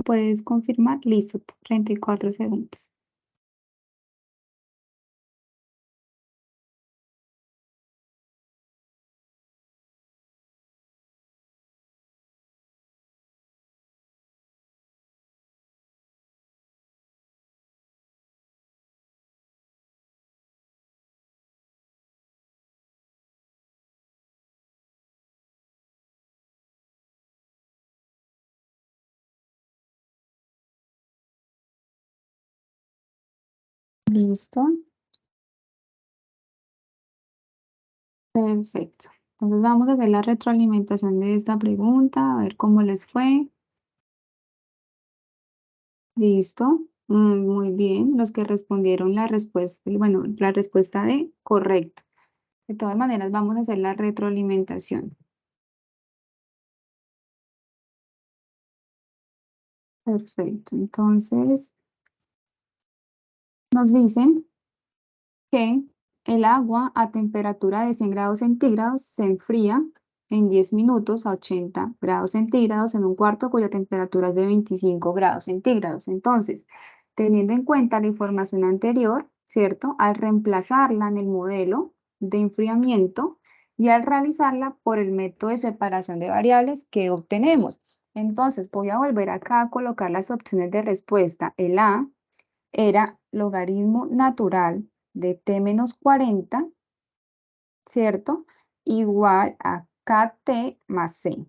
¿Puedes confirmar? Listo, 34 segundos. Listo. Perfecto. Entonces vamos a hacer la retroalimentación de esta pregunta, a ver cómo les fue. Listo. Muy bien. Los que respondieron la respuesta, bueno, la respuesta de correcto. De todas maneras, vamos a hacer la retroalimentación. Perfecto. Entonces, nos dicen que el agua a temperatura de 100 grados centígrados se enfría en 10 minutos a 80 grados centígrados en un cuarto cuya temperatura es de 25 grados centígrados. Entonces, teniendo en cuenta la información anterior, ¿cierto? Al reemplazarla en el modelo de enfriamiento y al realizarla por el método de separación de variables que obtenemos. Entonces, voy a volver acá a colocar las opciones de respuesta. El A era logaritmo natural de t menos 40, ¿cierto? Igual a kt más c.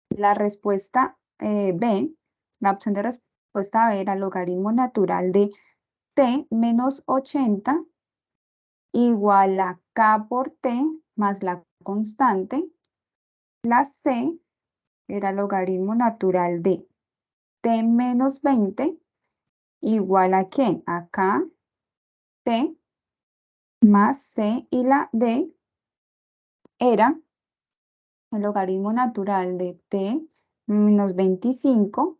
La respuesta B, la opción de respuesta B era logaritmo natural de t menos 80 igual a k por t más la constante. La C era logaritmo natural de t menos 20 igual a ¿qué? A k t más c, y la D era el logaritmo natural de t menos 25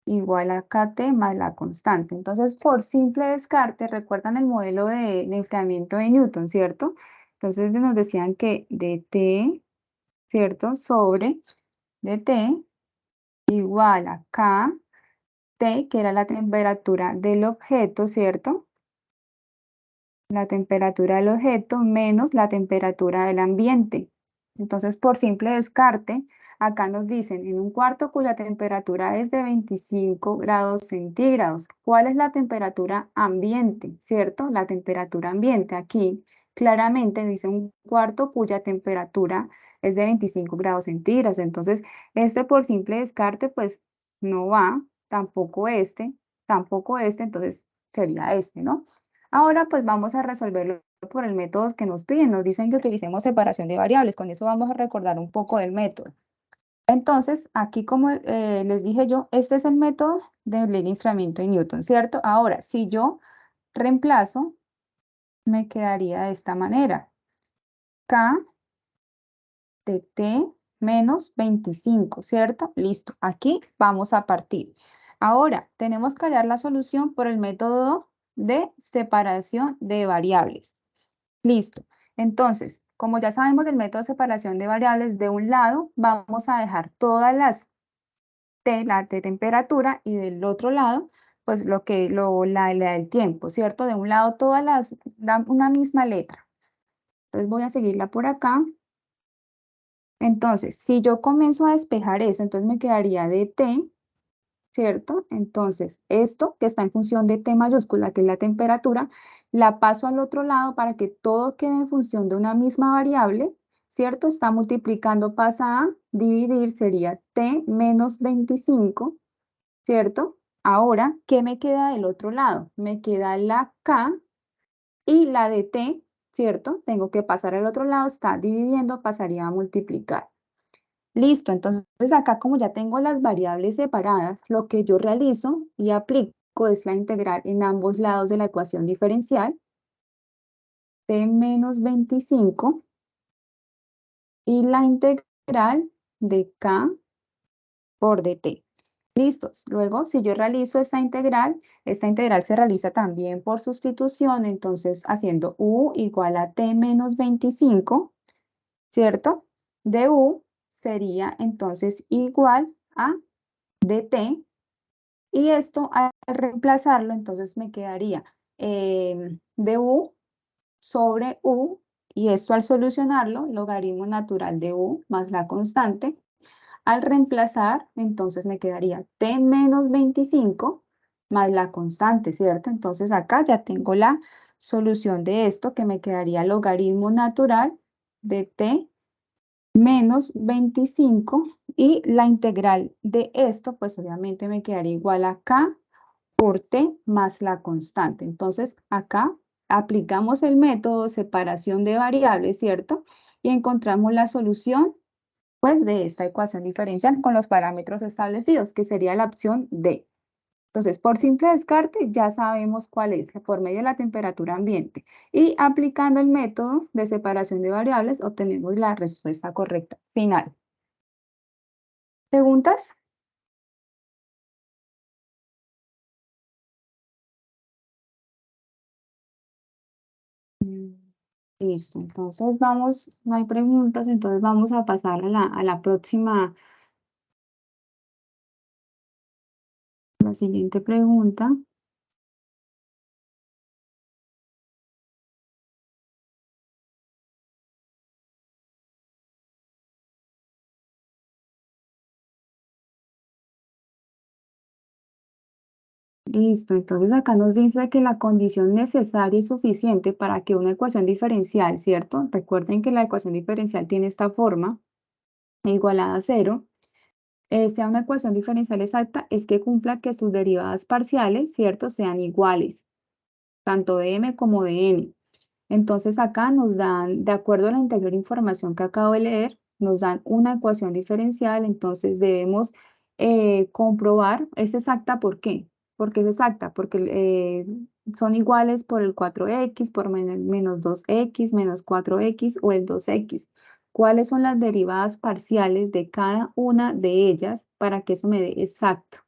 igual a kt más la constante. Entonces, por simple descarte, recuerdan el modelo de enfriamiento de Newton, ¿cierto? Entonces nos decían que dt, ¿cierto? Sobre dt igual a kt, que era la temperatura del objeto, ¿cierto? La temperatura del objeto menos la temperatura del ambiente. Entonces, por simple descarte, acá nos dicen en un cuarto cuya temperatura es de 25 grados centígrados. ¿Cuál es la temperatura ambiente? ¿Cierto? La temperatura ambiente. Aquí claramente dice un cuarto cuya temperatura es de 25 grados centígrados. Entonces, este por simple descarte, pues no va, tampoco este, entonces sería este, ¿no? Ahora pues vamos a resolverlo por el método que nos piden. Nos dicen que utilicemos separación de variables. Con eso vamos a recordar un poco del método. Entonces, aquí como les dije yo, este es el método del enfriamiento de Newton, ¿cierto? Ahora, si yo reemplazo, me quedaría de esta manera. K de T menos 25, ¿cierto? Listo. Aquí vamos a partir. Ahora, tenemos que hallar la solución por el método de separación de variables. Listo. Entonces, como ya sabemos del método de separación de variables, de un lado vamos a dejar todas las T, la de temperatura, y del otro lado, pues la del tiempo, ¿cierto? De un lado todas una misma letra. Entonces voy a seguirla por acá. Entonces, si yo comienzo a despejar eso, entonces me quedaría de T, ¿cierto? Entonces, esto que está en función de T mayúscula, que es la temperatura, la paso al otro lado para que todo quede en función de una misma variable, ¿cierto? Está multiplicando, pasa a dividir, sería T menos 25, ¿cierto? Ahora, ¿qué me queda del otro lado? Me queda la K y la de T, ¿cierto? Tengo que pasar al otro lado, está dividiendo, pasaría a multiplicar. Listo, entonces acá como ya tengo las variables separadas, lo que yo realizo y aplico es la integral en ambos lados de la ecuación diferencial, t menos 25, y la integral de k por dt. Listos. Luego, si yo realizo esta integral se realiza también por sustitución, entonces haciendo u igual a t menos 25, ¿cierto? de U sería entonces igual a dt, y esto al reemplazarlo, entonces me quedaría du sobre U, y esto al solucionarlo, logaritmo natural de U más la constante. Al reemplazar, entonces me quedaría t menos 25 más la constante, ¿cierto? Entonces acá ya tengo la solución de esto, que me quedaría logaritmo natural de t menos 25, y la integral de esto, pues obviamente me quedaría igual a k por t más la constante. Entonces acá aplicamos el método de separación de variables, ¿cierto? Y encontramos la solución, pues, de esta ecuación diferencial con los parámetros establecidos, que sería la opción D. Entonces, por simple descarte, ya sabemos cuál es, por medio de la temperatura ambiente. Y aplicando el método de separación de variables, obtenemos la respuesta correcta final. ¿Preguntas? Listo, entonces vamos, no hay preguntas, entonces vamos a pasar a la próxima, la siguiente pregunta. Listo, entonces acá nos dice que la condición necesaria y suficiente para que una ecuación diferencial, ¿cierto? Recuerden que la ecuación diferencial tiene esta forma, igualada a cero, sea una ecuación diferencial exacta, es que cumpla que sus derivadas parciales, ¿cierto? Sean iguales, tanto de m como de n. Entonces acá nos dan, de acuerdo a la anterior información que acabo de leer, nos dan una ecuación diferencial, entonces debemos comprobar, es exacta, ¿por qué? Porque es exacta, porque son iguales por el 4x, por menos 2x, menos 4x o el 2x. ¿Cuáles son las derivadas parciales de cada una de ellas para que eso me dé exacto?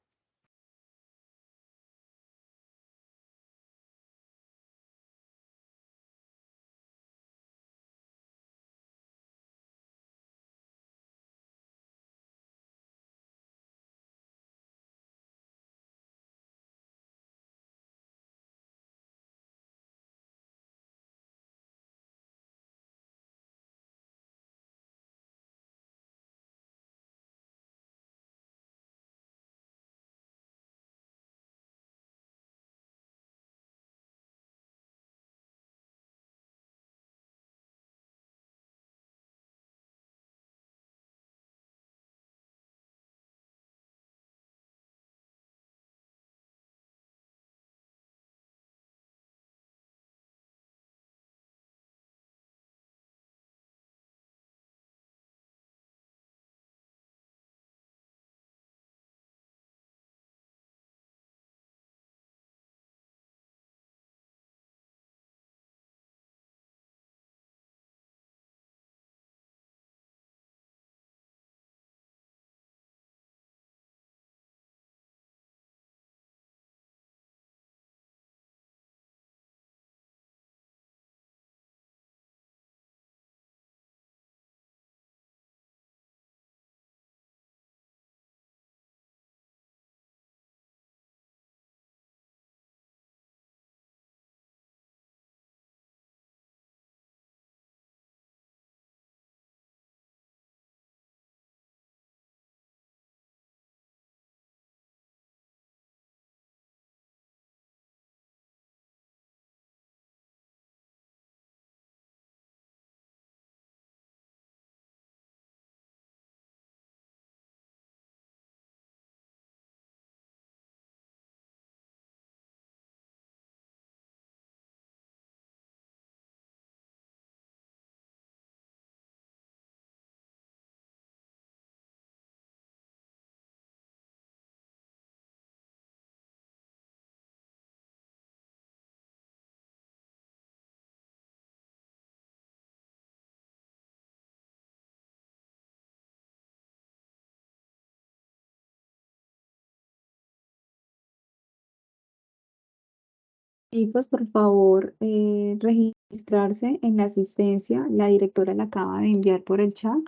Chicos, por favor, registrarse en la asistencia. La directora la acaba de enviar por el chat.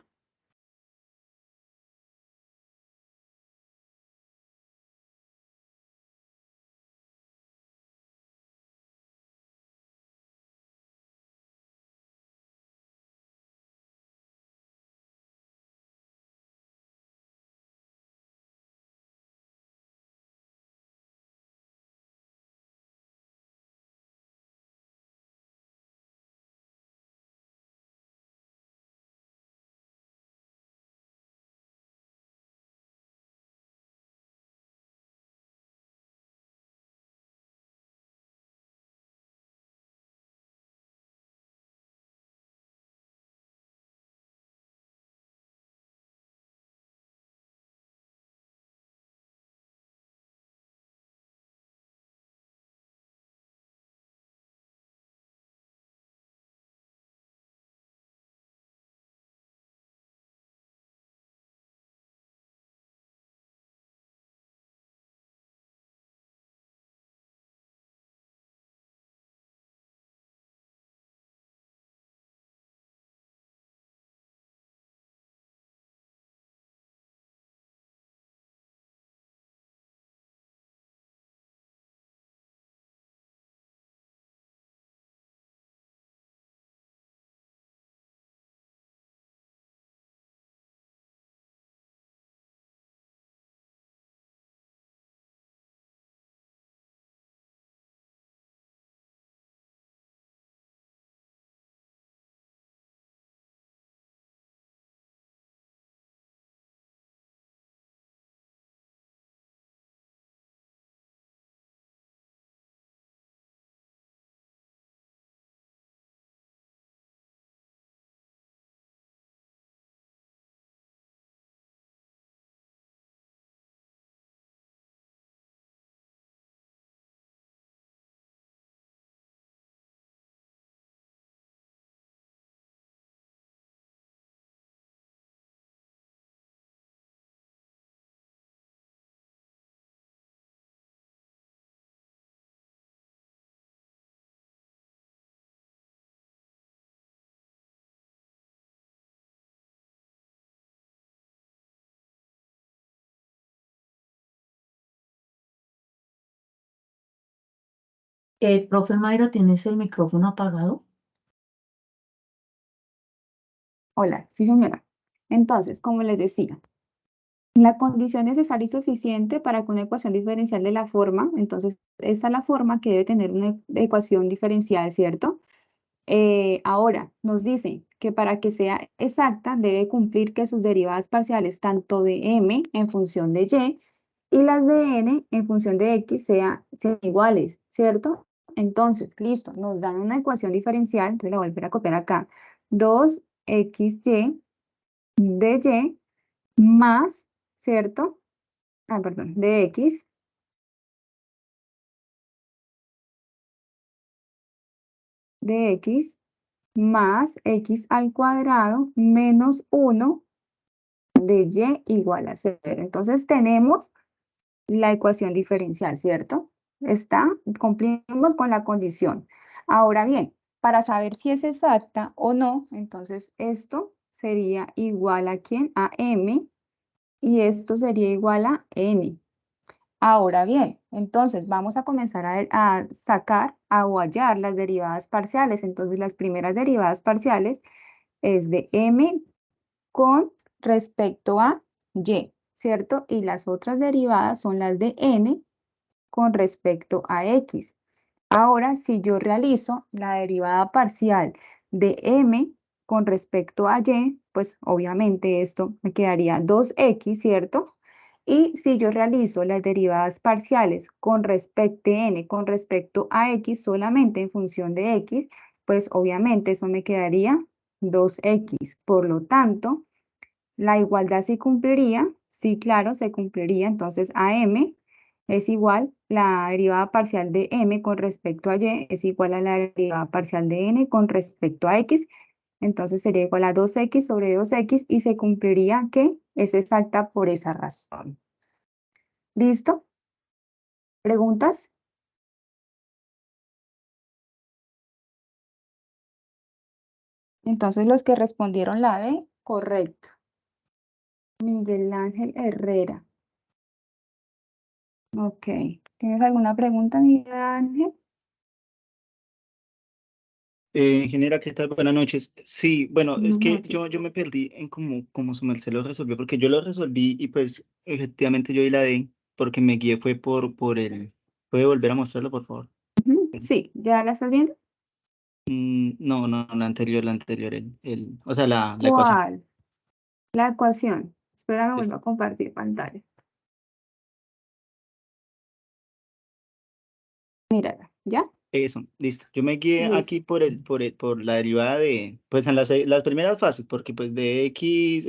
Profe Mayra, ¿tienes el micrófono apagado? Hola, sí señora. Entonces, como les decía, la condición necesaria y suficiente para que una ecuación diferencial de la forma, entonces esa es la forma que debe tener una ecuación diferencial, ¿cierto? Ahora, nos dice que para que sea exacta debe cumplir que sus derivadas parciales, tanto de m en función de y las de n en función de x sean iguales, ¿cierto? Entonces, listo, nos dan una ecuación diferencial, entonces la voy a volver a copiar acá, 2xy de y más, ¿cierto? Perdón, de x más x al cuadrado menos 1 de y igual a 0. Entonces tenemos la ecuación diferencial, ¿cierto? Cumplimos con la condición. Ahora bien, para saber si es exacta o no, entonces esto sería igual a ¿quién? A m, y esto sería igual a n. Ahora bien, entonces vamos a comenzar a sacar, o hallar las derivadas parciales. Entonces las primeras derivadas parciales es de m con respecto a y, ¿cierto? Y las otras derivadas son las de n con respecto a x. Ahora, si yo realizo la derivada parcial de m con respecto a y, pues obviamente esto me quedaría 2x, ¿cierto? Y si yo realizo las derivadas parciales con respecto a n con respecto a x solamente en función de x, pues obviamente eso me quedaría 2x. Por lo tanto, la igualdad sí cumpliría, sí, claro, se cumpliría. Entonces, a m es igual, la derivada parcial de m con respecto a y es igual a la derivada parcial de n con respecto a x. Entonces, sería igual a 2x sobre 2x y se cumpliría que es exacta por esa razón. ¿Listo? ¿Preguntas? Entonces, los que respondieron la D, correcto. Miguel Ángel Herrera. Ok. ¿Tienes alguna pregunta, Miguel Ángel? Ingeniera, ¿qué tal? Buenas noches. Sí, bueno, es Buenas que noches. yo me perdí en cómo su merced lo resolvió, porque yo lo resolví y pues efectivamente yo di la D, porque me guié fue por el... ¿Puede volver a mostrarlo, por favor? Ujú, sí, ¿ya la estás viendo? No, la anterior, o sea, la ecuación. ¿Cuál? La ecuación. Espérame, Sí. vuelvo a compartir pantalla. Mírala, ¿ya? Eso, listo. Yo me guié aquí Listo. por la derivada de, pues en las primeras fases, porque pues de X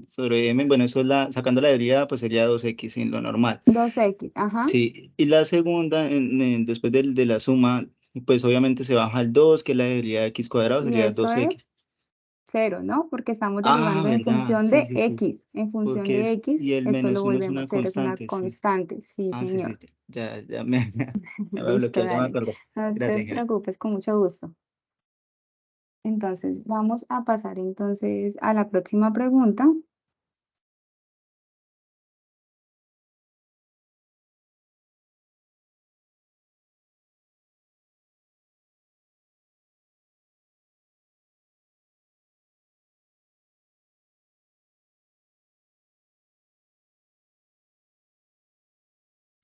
sobre M, bueno, eso es sacando la derivada, pues sería 2X en lo normal. 2x, ajá. Sí, y la segunda, después de la suma, pues obviamente se baja el 2 que es la derivada de x cuadrado, Y sería esto 2x. es 0, ¿no? Porque estamos Ah, derivando en ¿verdad? función Sí, de sí, sí. x. En función Porque de x, y el esto lo menos 1 es volvemos una 0, es una constante, sí. constante. Sí, Ah, sí, sí, señor. sí. Ya me, ya me Listo, bloqueé, ya me dale. acordé. No te Gracias, ingeniero. preocupes, con mucho gusto. Entonces, vamos a pasar entonces a la próxima pregunta.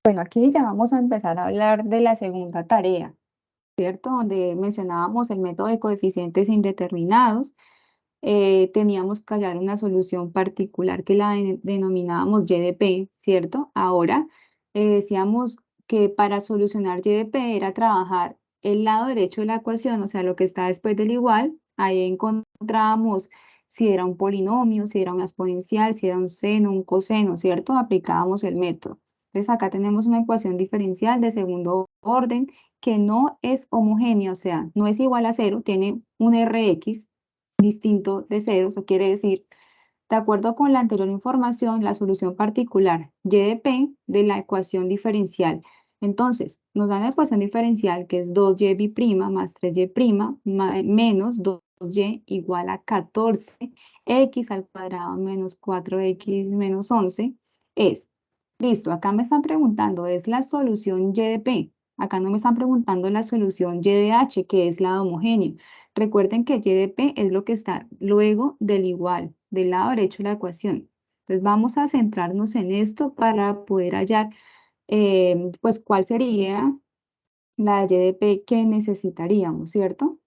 Bueno, aquí ya vamos a empezar a hablar de la segunda tarea, ¿cierto? Donde mencionábamos el método de coeficientes indeterminados. Teníamos que hallar una solución particular que la denominábamos y de p, ¿cierto? Ahora decíamos que para solucionar y de p era trabajar el lado derecho de la ecuación, o sea, lo que está después del igual. Ahí encontrábamos si era un polinomio, si era una exponencial, si era un seno, un coseno, ¿cierto? Aplicábamos el método. Entonces acá tenemos una ecuación diferencial de segundo orden que no es homogénea, o sea, no es igual a 0, tiene un Rx distinto de 0, eso quiere decir, de acuerdo con la anterior información, la solución particular y de p de la ecuación diferencial. Entonces, nos dan la ecuación diferencial que es 2y' más 3y' menos 2y igual a 14, x al cuadrado menos 4x menos 11 es, listo, acá me están preguntando, es la solución y de p. Acá no me están preguntando la solución y de h, que es la homogénea. Recuerden que y de p es lo que está luego del igual, del lado derecho de la ecuación. Entonces vamos a centrarnos en esto para poder hallar, pues, cuál sería la y de p que necesitaríamos, ¿cierto?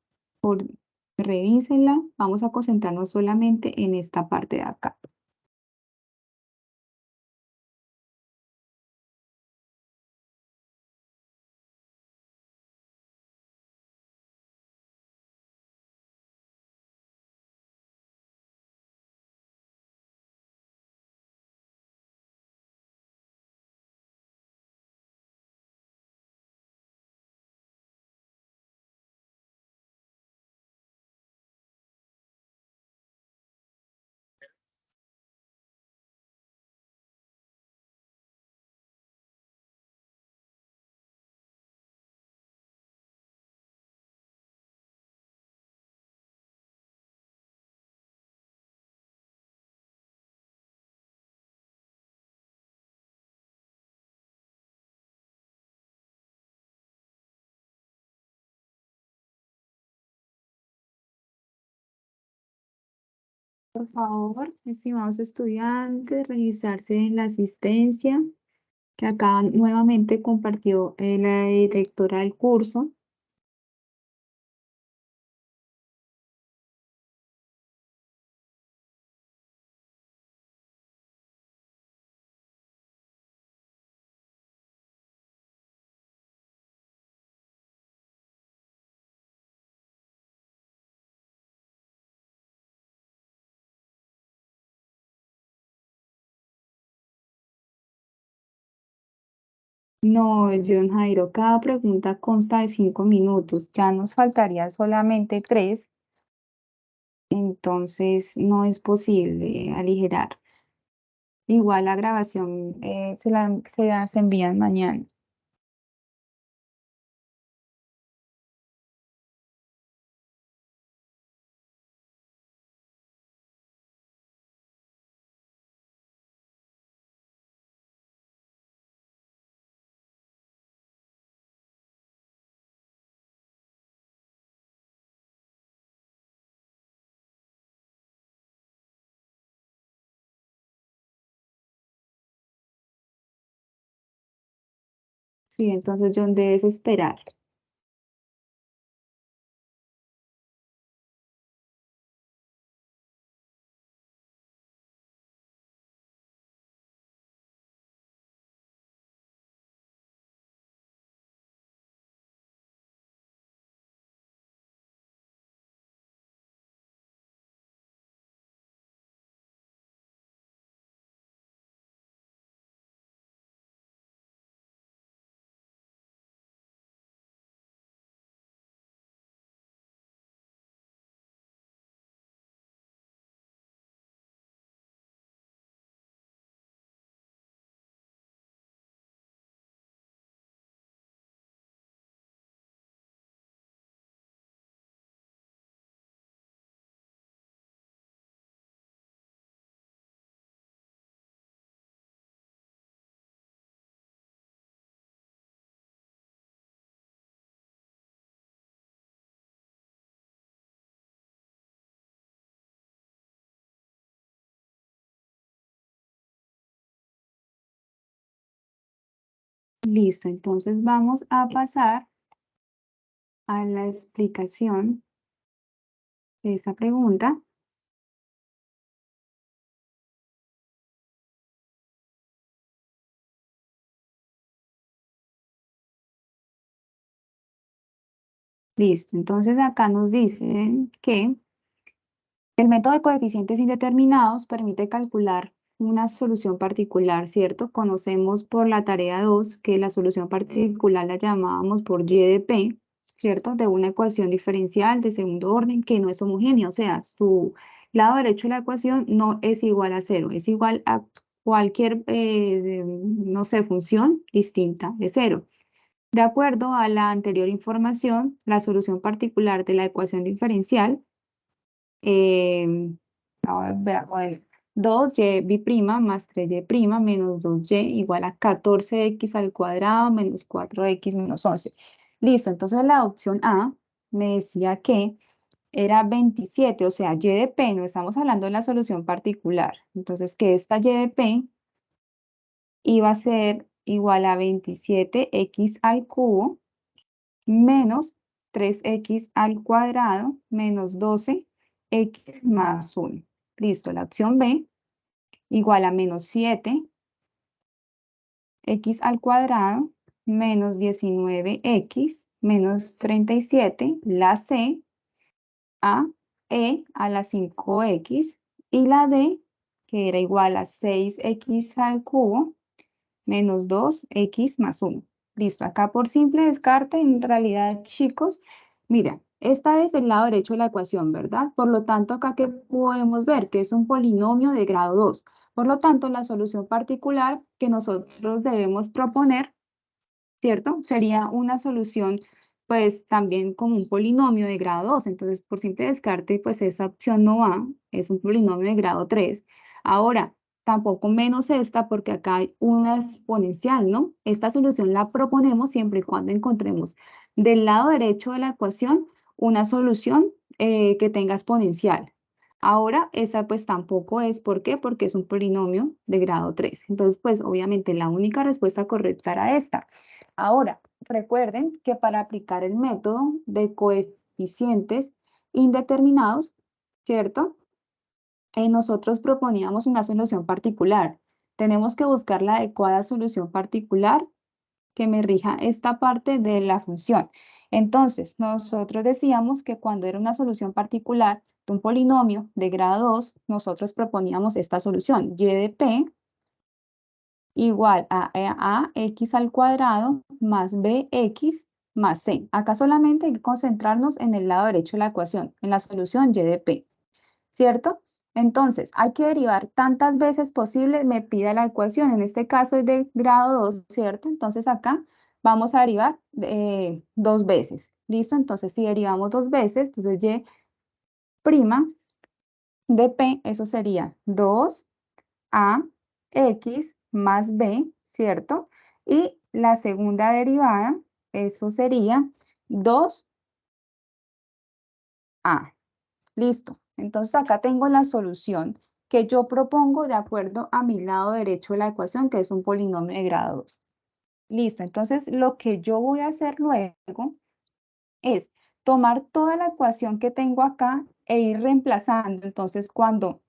Revísenla, vamos a concentrarnos solamente en esta parte de acá. Por favor, estimados estudiantes, registrarse en la asistencia, que acá nuevamente compartió la directora del curso. No, John Jairo, cada pregunta consta de 5 minutos, ya nos faltaría solamente 3, entonces no es posible aligerar. Igual la grabación se envían mañana. Sí, entonces John, debes esperar. Listo, entonces vamos a pasar a la explicación de esta pregunta. Listo, entonces acá nos dicen que el método de coeficientes indeterminados permite calcular una solución particular, ¿cierto? Conocemos por la tarea 2 que la solución particular la llamábamos por y de p, ¿cierto? De una ecuación diferencial de segundo orden que no es homogénea, o sea, su lado derecho de la ecuación no es igual a 0, es igual a cualquier, no sé, función distinta de 0. De acuerdo a la anterior información, la solución particular de la ecuación diferencial, a ver, 2y' más 3y' menos 2y igual a 14x al cuadrado menos 4x menos 11. Listo, entonces la opción A me decía que era 27, o sea, y de p, no estamos hablando de la solución particular. Entonces, que esta y de p iba a ser igual a 27x al cubo menos 3x al cuadrado menos 12x más 1. Listo, la opción B igual a menos 7x al cuadrado menos 19x menos 37. La C a e a la 5x y la D, que era igual a 6x al cubo menos 2x más 1. Listo, acá por simple descarte, en realidad, chicos, mira, esta es el lado derecho de la ecuación, ¿verdad? Por lo tanto, acá que podemos ver que es un polinomio de grado 2. Por lo tanto, la solución particular que nosotros debemos proponer, ¿cierto? Sería una solución, pues, también como un polinomio de grado 2. Entonces, por simple descarte, pues, esa opción no va, es un polinomio de grado 3. Ahora, tampoco menos esta, porque acá hay una exponencial, ¿no? Esta solución la proponemos siempre y cuando encontremos del lado derecho de la ecuación una solución que tenga exponencial. Ahora, esa pues tampoco es, ¿por qué? Porque es un polinomio de grado 3. Entonces, pues obviamente la única respuesta correcta era esta. Ahora, recuerden que para aplicar el método de coeficientes indeterminados, ¿cierto? Nosotros proponíamos una solución particular. Tenemos que buscar la adecuada solución particular que me rija esta parte de la función. Entonces, nosotros decíamos que cuando era una solución particular de un polinomio de grado 2, nosotros proponíamos esta solución, y de p igual a x al cuadrado más bx más c. Acá solamente hay que concentrarnos en el lado derecho de la ecuación, en la solución y de p, ¿cierto? Entonces, hay que derivar tantas veces posible, me pida la ecuación, en este caso es de grado 2, ¿cierto? Entonces acá vamos a derivar 2 veces, ¿listo? Entonces si derivamos 2 veces, entonces y' de p, eso sería 2ax más b, ¿cierto? Y la segunda derivada, eso sería 2a. Listo. Entonces acá tengo la solución que yo propongo de acuerdo a mi lado derecho de la ecuación, que es un polinomio de grado 2. Listo. Entonces lo que yo voy a hacer luego es tomar toda la ecuación que tengo acá e ir reemplazando. Entonces cuando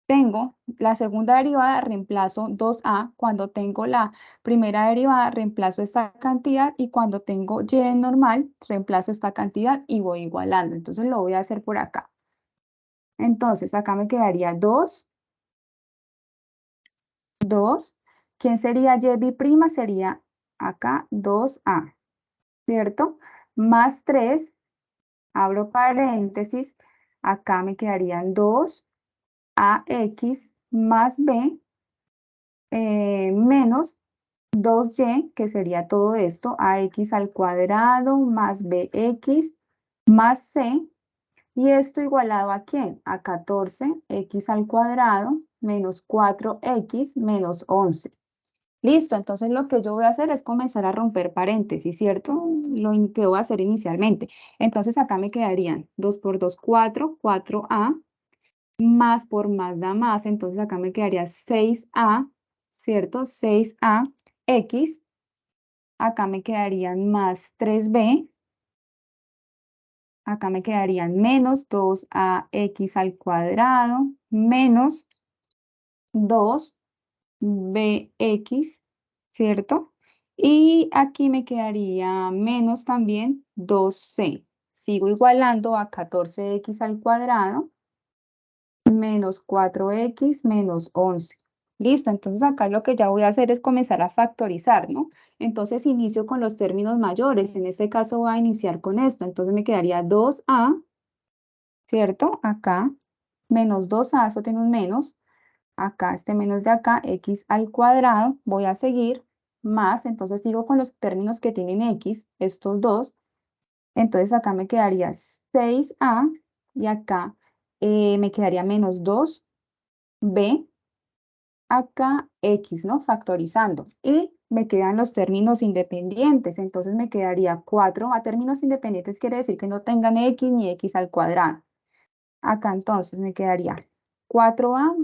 tengo la segunda derivada, reemplazo 2a. Cuando tengo la primera derivada, reemplazo esta cantidad. Y cuando tengo y normal, reemplazo esta cantidad y voy igualando. Entonces lo voy a hacer por acá. Entonces, acá me quedaría 2. ¿Quién sería y'? Sería acá 2a, ¿cierto? Más 3, abro paréntesis, acá me quedarían 2ax más b menos 2y, que sería todo esto, ax al cuadrado más bx más c. ¿Y esto igualado a quién? A 14x al cuadrado menos 4x menos 11. Listo, entonces lo que yo voy a hacer es comenzar a romper paréntesis, ¿cierto? Lo que voy a hacer inicialmente. Entonces acá me quedarían 2 por 2, 4, 4a, más por más da más, entonces acá me quedaría 6a, ¿cierto? 6ax, acá me quedarían más 3b, acá me quedarían menos 2ax al cuadrado menos 2bx, ¿cierto? Y aquí me quedaría menos también 2c. Sigo igualando a 14x al cuadrado menos 4x menos 11. Listo, entonces acá lo que ya voy a hacer es comenzar a factorizar, ¿no? Entonces inicio con los términos mayores. En este caso voy a iniciar con esto. Entonces me quedaría 2a, ¿cierto? Acá, menos 2a, eso tiene un menos. Acá, este menos de acá, x al cuadrado. Voy a seguir más, entonces sigo con los términos que tienen x, estos dos. Entonces acá me quedaría 6a y acá me quedaría menos 2 b, acá x, ¿no? Factorizando. Y me quedan los términos independientes. Entonces me quedaría 4 a términos independientes, quiere decir que no tengan x ni x al cuadrado. Acá entonces me quedaría 4a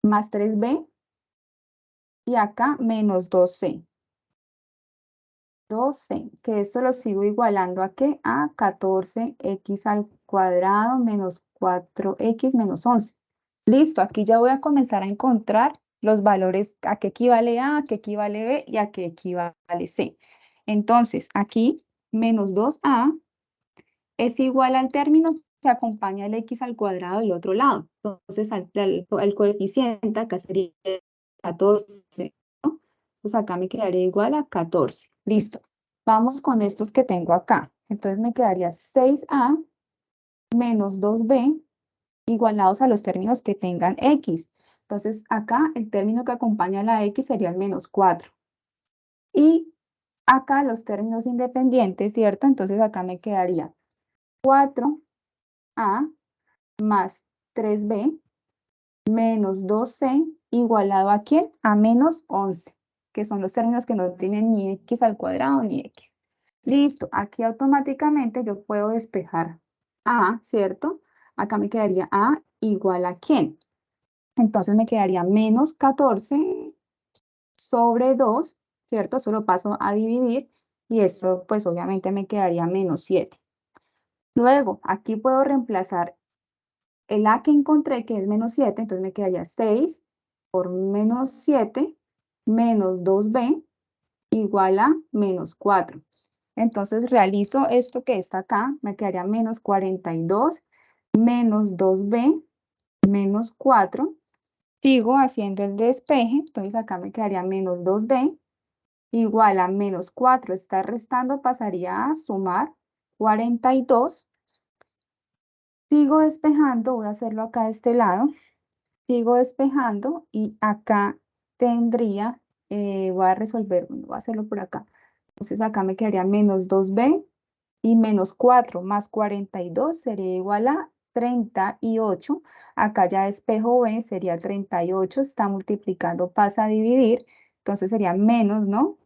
más 3b y acá menos 2c. 12, que esto lo sigo igualando a ¿qué? A 14x al cuadrado menos 4x menos 11. Listo, aquí ya voy a comenzar a encontrar los valores a qué equivale A, a qué equivale B y a qué equivale C. Entonces, aquí menos 2a es igual al término que acompaña el x al cuadrado del otro lado. Entonces, el coeficiente acá sería 14, ¿no? Entonces, acá me quedaría igual a 14. Listo. Vamos con estos que tengo acá. Entonces, me quedaría 6a menos 2b igualados a los términos que tengan x. Entonces, acá el término que acompaña a la x sería el menos 4. Y acá los términos independientes, ¿cierto? Entonces, acá me quedaría 4a más 3b menos 2c igualado ¿a quién? A menos 11, que son los términos que no tienen ni x al cuadrado ni x. Listo, aquí automáticamente yo puedo despejar a, ¿cierto? Acá me quedaría a igual ¿a quién? Entonces me quedaría menos 14 sobre 2, ¿cierto? Solo paso a dividir y esto pues obviamente me quedaría menos 7. Luego, aquí puedo reemplazar el a que encontré, que es menos 7, entonces me quedaría 6 por menos 7 menos 2b igual a menos 4. Entonces realizo esto que está acá, me quedaría menos 42 menos 2b menos 4. Sigo haciendo el despeje, entonces acá me quedaría menos 2b igual a menos 4. Está restando, pasaría a sumar 42. Sigo despejando, voy a hacerlo acá de este lado. Sigo despejando y acá tendría, voy a resolver, voy a hacerlo por acá. Entonces acá me quedaría menos 2b y menos 4 más 42 sería igual a 38. Acá ya despejo b, sería 38, está multiplicando, pasa a dividir, entonces sería menos, ¿no?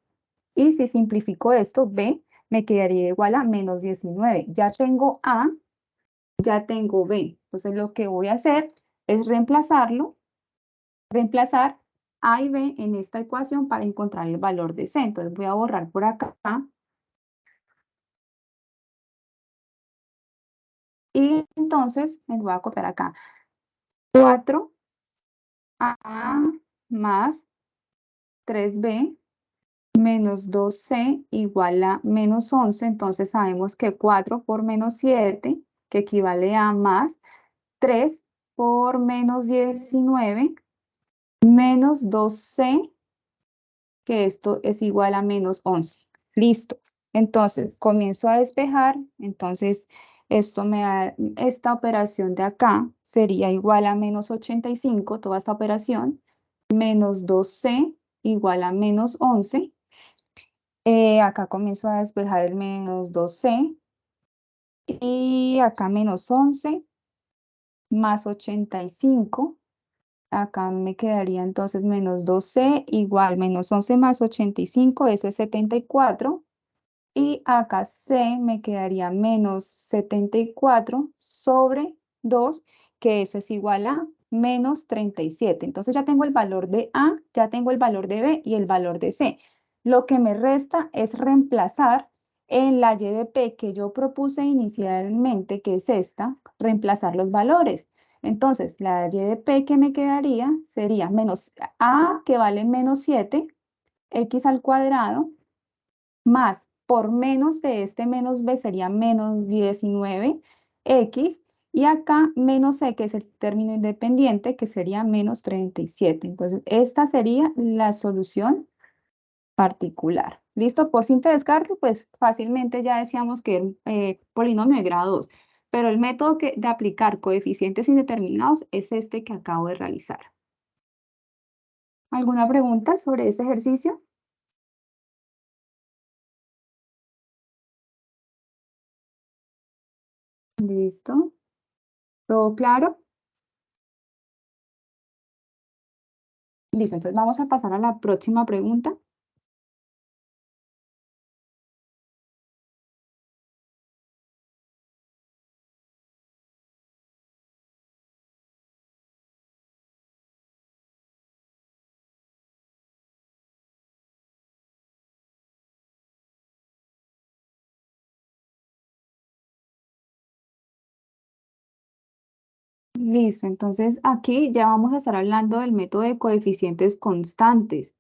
Y si simplifico esto, b me quedaría igual a menos 19. Ya tengo a, ya tengo b. Entonces lo que voy a hacer es reemplazar a y b en esta ecuación para encontrar el valor de c. Entonces voy a borrar por acá. Y entonces me voy a copiar acá. 4a más 3b menos 2c igual a menos 11. Entonces sabemos que 4 por menos 7, que equivale a más 3 por menos 19, menos 2c, que esto es igual a menos 11. Listo. Entonces, comienzo a despejar. Entonces, esto me da, esta operación de acá sería igual a menos 85, toda esta operación, menos 2c igual a menos 11. Acá comienzo a despejar el menos 2c. Y acá menos 11 más 85. Acá me quedaría entonces menos 2c igual menos 11 más 85, eso es 74. Y acá c me quedaría menos 74 sobre 2, que eso es igual a menos 37. Entonces ya tengo el valor de a, ya tengo el valor de b y el valor de c. Lo que me resta es reemplazar en la y de p que yo propuse inicialmente, que es esta, reemplazar los valores. Entonces, la y de p que me quedaría sería menos a, que vale menos 7, x al cuadrado, más por menos de este menos b sería menos 19x, y acá menos c, que es el término independiente, que sería menos 37. Entonces, esta sería la solución particular. ¿Listo? Por simple descarte, pues fácilmente ya decíamos que era polinomio de grado 2, pero el método de aplicar coeficientes indeterminados es este que acabo de realizar. ¿Alguna pregunta sobre este ejercicio? ¿Listo? ¿Todo claro? Listo, entonces vamos a pasar a la próxima pregunta. Listo, entonces aquí ya vamos a estar hablando del método de coeficientes constantes.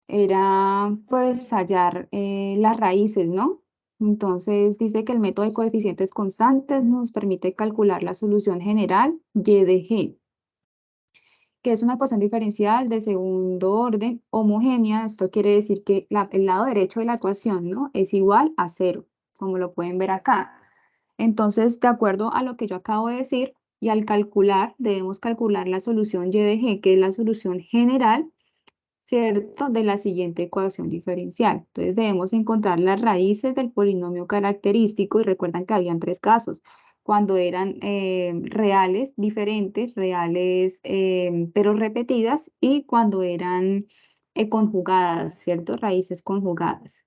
Era pues hallar las raíces, ¿no? Entonces dice que el método de coeficientes constantes nos permite calcular la solución general y de G, que es una ecuación diferencial de segundo orden homogénea. Esto quiere decir que el lado derecho de la ecuación, ¿no? Es igual a cero, como lo pueden ver acá. Entonces, de acuerdo a lo que yo acabo de decir, y al calcular, debemos calcular la solución y de G, que es la solución general, ¿cierto? De la siguiente ecuación diferencial. Entonces debemos encontrar las raíces del polinomio característico y recuerdan que habían tres casos, cuando eran reales, diferentes, reales pero repetidas y cuando eran conjugadas, ¿cierto? Raíces conjugadas.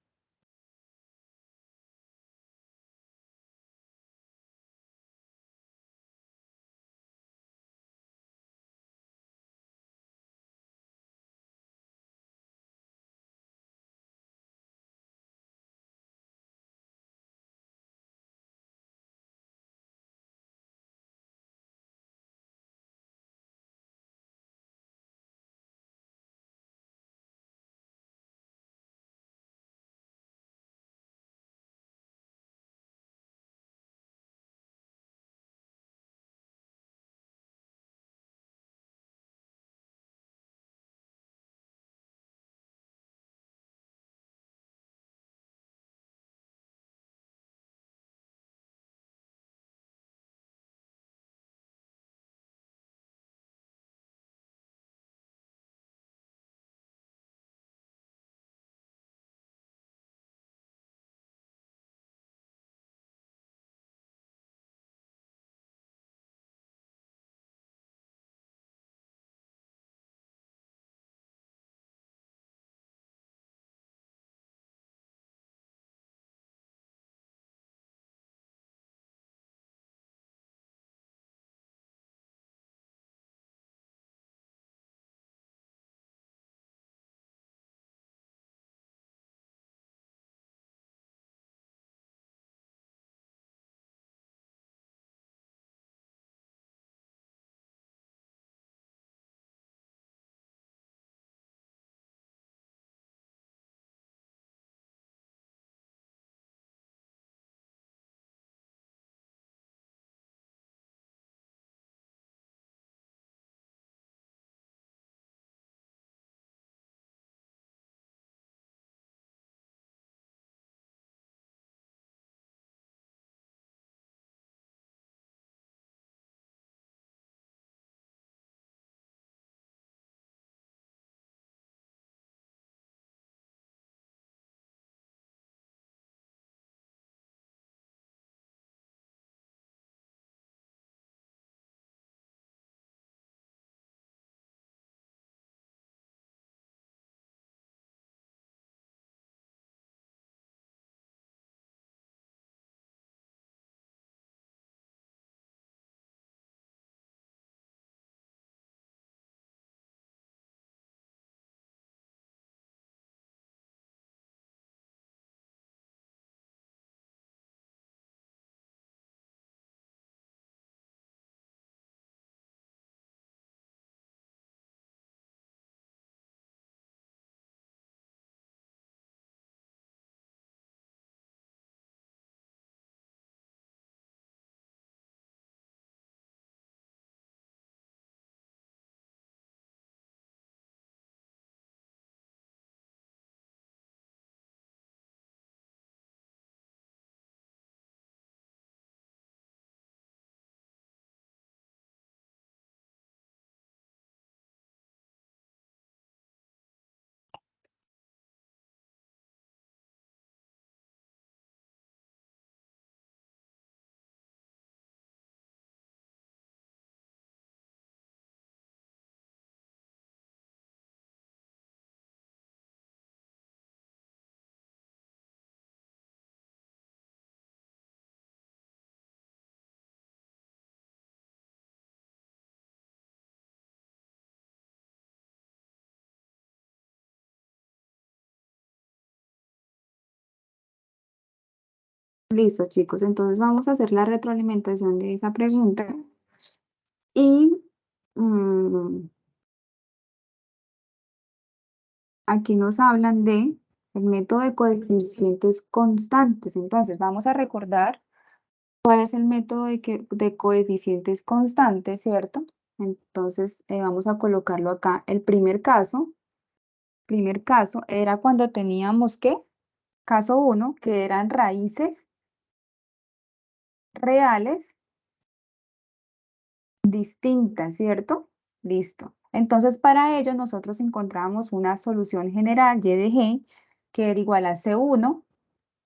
Listo, chicos. Entonces vamos a hacer la retroalimentación de esa pregunta. Y aquí nos hablan de el método de coeficientes constantes. Entonces vamos a recordar cuál es el método de coeficientes constantes, ¿cierto? Entonces vamos a colocarlo acá. El primer caso era cuando teníamos ¿qué? Caso 1, que eran raíces reales distintas, ¿cierto? Listo. Entonces, para ello, nosotros encontramos una solución general, y de g, que era igual a C1,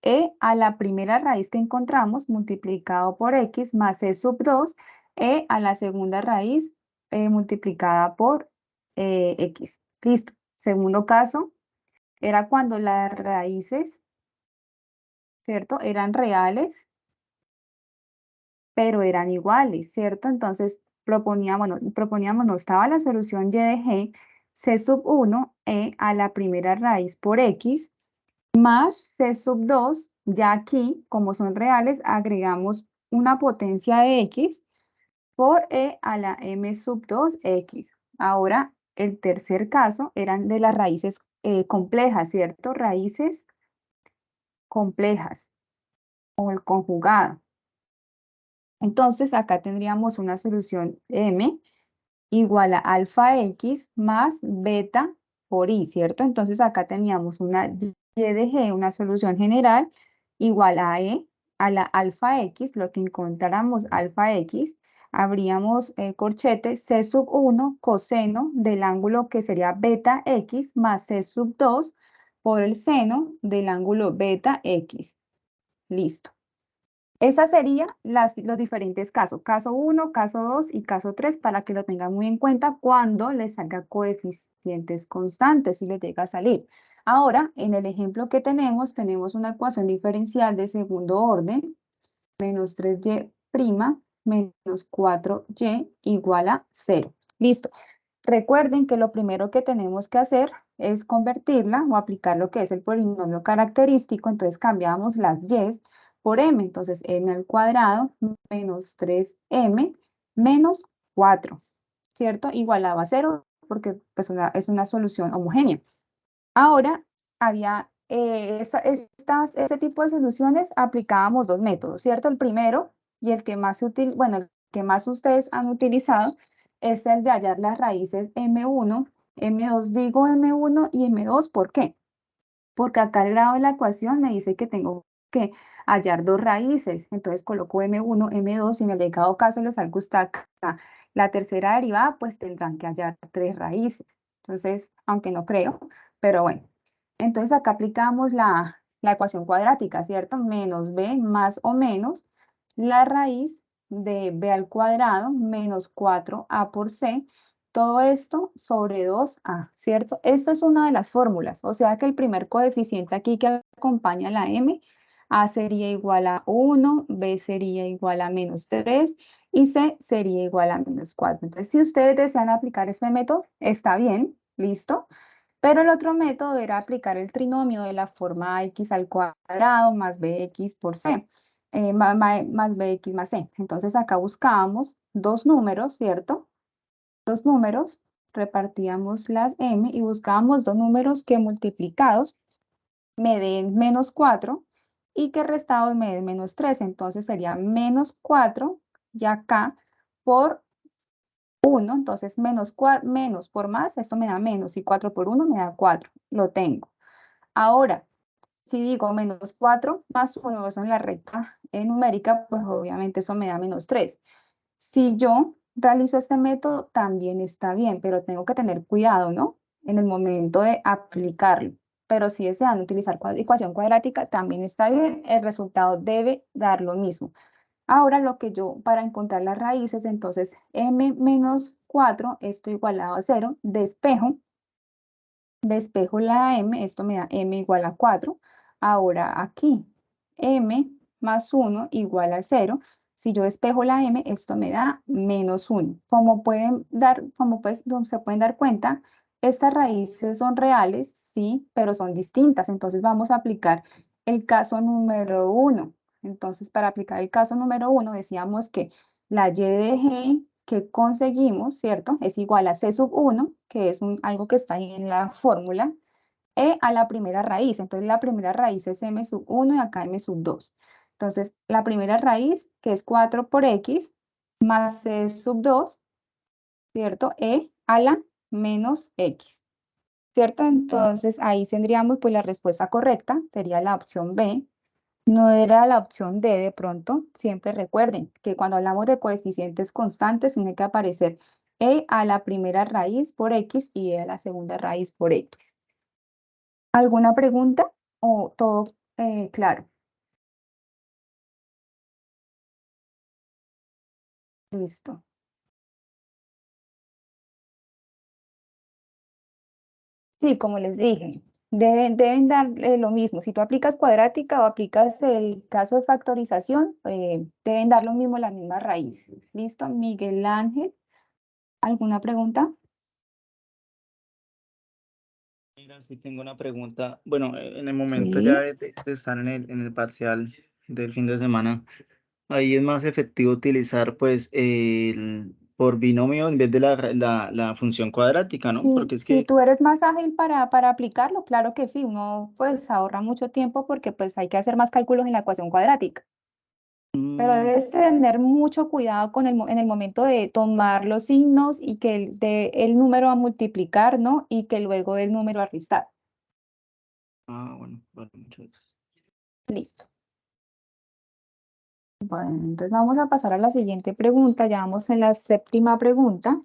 e a la primera raíz que encontramos, multiplicado por x, más c sub 2, e a la segunda raíz, multiplicada por x. Listo. Segundo caso, era cuando las raíces, ¿cierto? Eran reales, pero eran iguales, ¿cierto? Entonces proponíamos, no estaba la solución y de g, c sub 1, e a la primera raíz por x, más c sub 2, ya aquí, como son reales, agregamos una potencia de x por e a la m sub 2x. Ahora, el tercer caso eran de las raíces complejas, ¿cierto? Raíces complejas o el conjugado. Entonces, acá tendríamos una solución m igual a alfa x más beta por i, ¿cierto? Entonces, acá teníamos una y de g, una solución general, igual a e a la alfa x, lo que encontráramos alfa x, habríamos corchete c sub 1 coseno del ángulo que sería beta x más c sub 2 por el seno del ángulo beta x. Listo. Esas serían los diferentes casos, caso 1, caso 2 y caso 3, para que lo tengan muy en cuenta cuando les salga coeficientes constantes, si les llega a salir. Ahora, en el ejemplo que tenemos una ecuación diferencial de segundo orden, menos 3y' menos 4y igual a 0. Listo. Recuerden que lo primero que tenemos que hacer es convertirla o aplicar lo que es el polinomio característico. Entonces cambiamos las y por m. Entonces m al cuadrado menos 3m menos 4, ¿cierto? Igualado a 0 porque pues, es una solución homogénea. Ahora, había ese tipo de soluciones aplicábamos dos métodos, ¿cierto? El primero y el que más el que más ustedes han utilizado es el de hallar las raíces M1, M2, digo M1 y M2, ¿por qué? Porque acá el grado de la ecuación me dice que tengo que hallar dos raíces, entonces coloco M1, M2 y en el dedicado caso les salga acá la tercera derivada, pues tendrán que hallar tres raíces. Entonces, aunque no creo, pero bueno. Entonces acá aplicamos la ecuación cuadrática, ¿cierto? Menos b más o menos la raíz de b al cuadrado menos 4a por c, todo esto sobre 2a, ¿cierto? Esto es una de las fórmulas, o sea que el primer coeficiente aquí que acompaña la m, a sería igual a 1, b sería igual a menos 3 y c sería igual a menos 4. Entonces, si ustedes desean aplicar este método, está bien, listo. Pero el otro método era aplicar el trinomio de la forma x al cuadrado más bx por c, más bx más c. Entonces acá buscábamos dos números, ¿cierto? Dos números, repartíamos las m y buscábamos dos números que multiplicados me den menos 4 y que restados me den menos 3. Entonces sería menos 4 y acá por 1, entonces menos por más, esto me da menos, y 4 por 1 me da 4, lo tengo. Ahora, si digo menos 4 más 1, eso en la recta numérica, pues obviamente eso me da menos 3. Si yo realizo este método, también está bien, pero tengo que tener cuidado, ¿no? En el momento de aplicarlo. Pero si desean utilizar ecuación cuadrática, también está bien, el resultado debe dar lo mismo. Ahora lo que yo, para encontrar las raíces, entonces m menos 4, esto igualado a 0, despejo la m, esto me da m igual a 4. Ahora aquí, m más 1 igual a 0. Si yo despejo la m, esto me da menos 1. Como se pueden dar cuenta, estas raíces son reales, sí, pero son distintas. Entonces vamos a aplicar el caso número 1. Entonces, para aplicar el caso número 1, decíamos que la y de g que conseguimos, ¿cierto? Es igual a c sub 1, que es algo que está ahí en la fórmula, a la primera raíz. Entonces, la primera raíz es m sub 1 y acá m sub 2. Entonces, la primera raíz, que es 4 por x, más c sub 2, ¿cierto? A la menos x, ¿cierto? Entonces, ahí tendríamos pues la respuesta correcta, sería la opción B. No era la opción D de pronto. Siempre recuerden que cuando hablamos de coeficientes constantes, tiene que aparecer a la primera raíz por x y a la segunda raíz por x. ¿Alguna pregunta o todo claro? Listo. Sí, como les dije, deben dar lo mismo. Si tú aplicas cuadrática o aplicas el caso de factorización, deben dar lo mismo las mismas raíces. ¿Listo? Miguel Ángel, ¿alguna pregunta? Mira, sí tengo una pregunta. Bueno, en el momento Sí. ya de estar en el parcial del fin de semana, ahí es más efectivo utilizar pues el por binomio en vez de la función cuadrática, ¿no? Sí, Porque es si que tú eres más ágil para aplicarlo, claro que sí, uno pues ahorra mucho tiempo porque pues hay que hacer más cálculos en la ecuación cuadrática. Pero mm, debes tener mucho cuidado con en el momento de tomar los signos y que el número a multiplicar, ¿no? Y que luego el número a restar. bueno, vale, muchas gracias. Listo. Bueno, entonces vamos a pasar a la siguiente pregunta. Ya vamos en la séptima pregunta.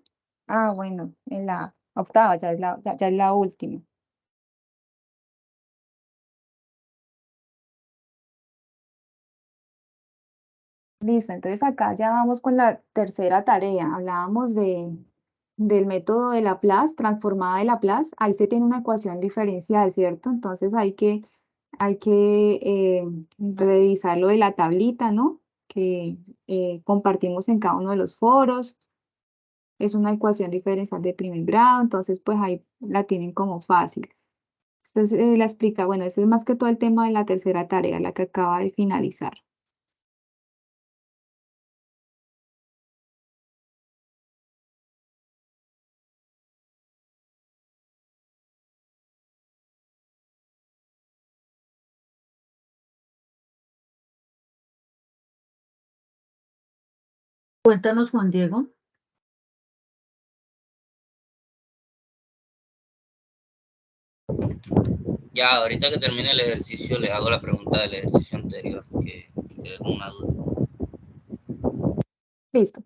Bueno, en la octava, ya es la última. Listo, entonces acá ya vamos con la tercera tarea. Hablábamos del método de Laplace, transformada de Laplace. Ahí se tiene una ecuación diferencial, ¿cierto? Entonces hay que revisar lo de la tablita, ¿no? Que compartimos en cada uno de los foros. Es una ecuación diferencial de primer grado, entonces pues ahí la tienen como fácil. Entonces la explica, bueno, ese es más que todo el tema de la tercera tarea, la que acaba de finalizar. Cuéntanos, Juan Diego. Ya, ahorita que termine el ejercicio, les hago la pregunta del ejercicio anterior, que quedé con una duda. Listo.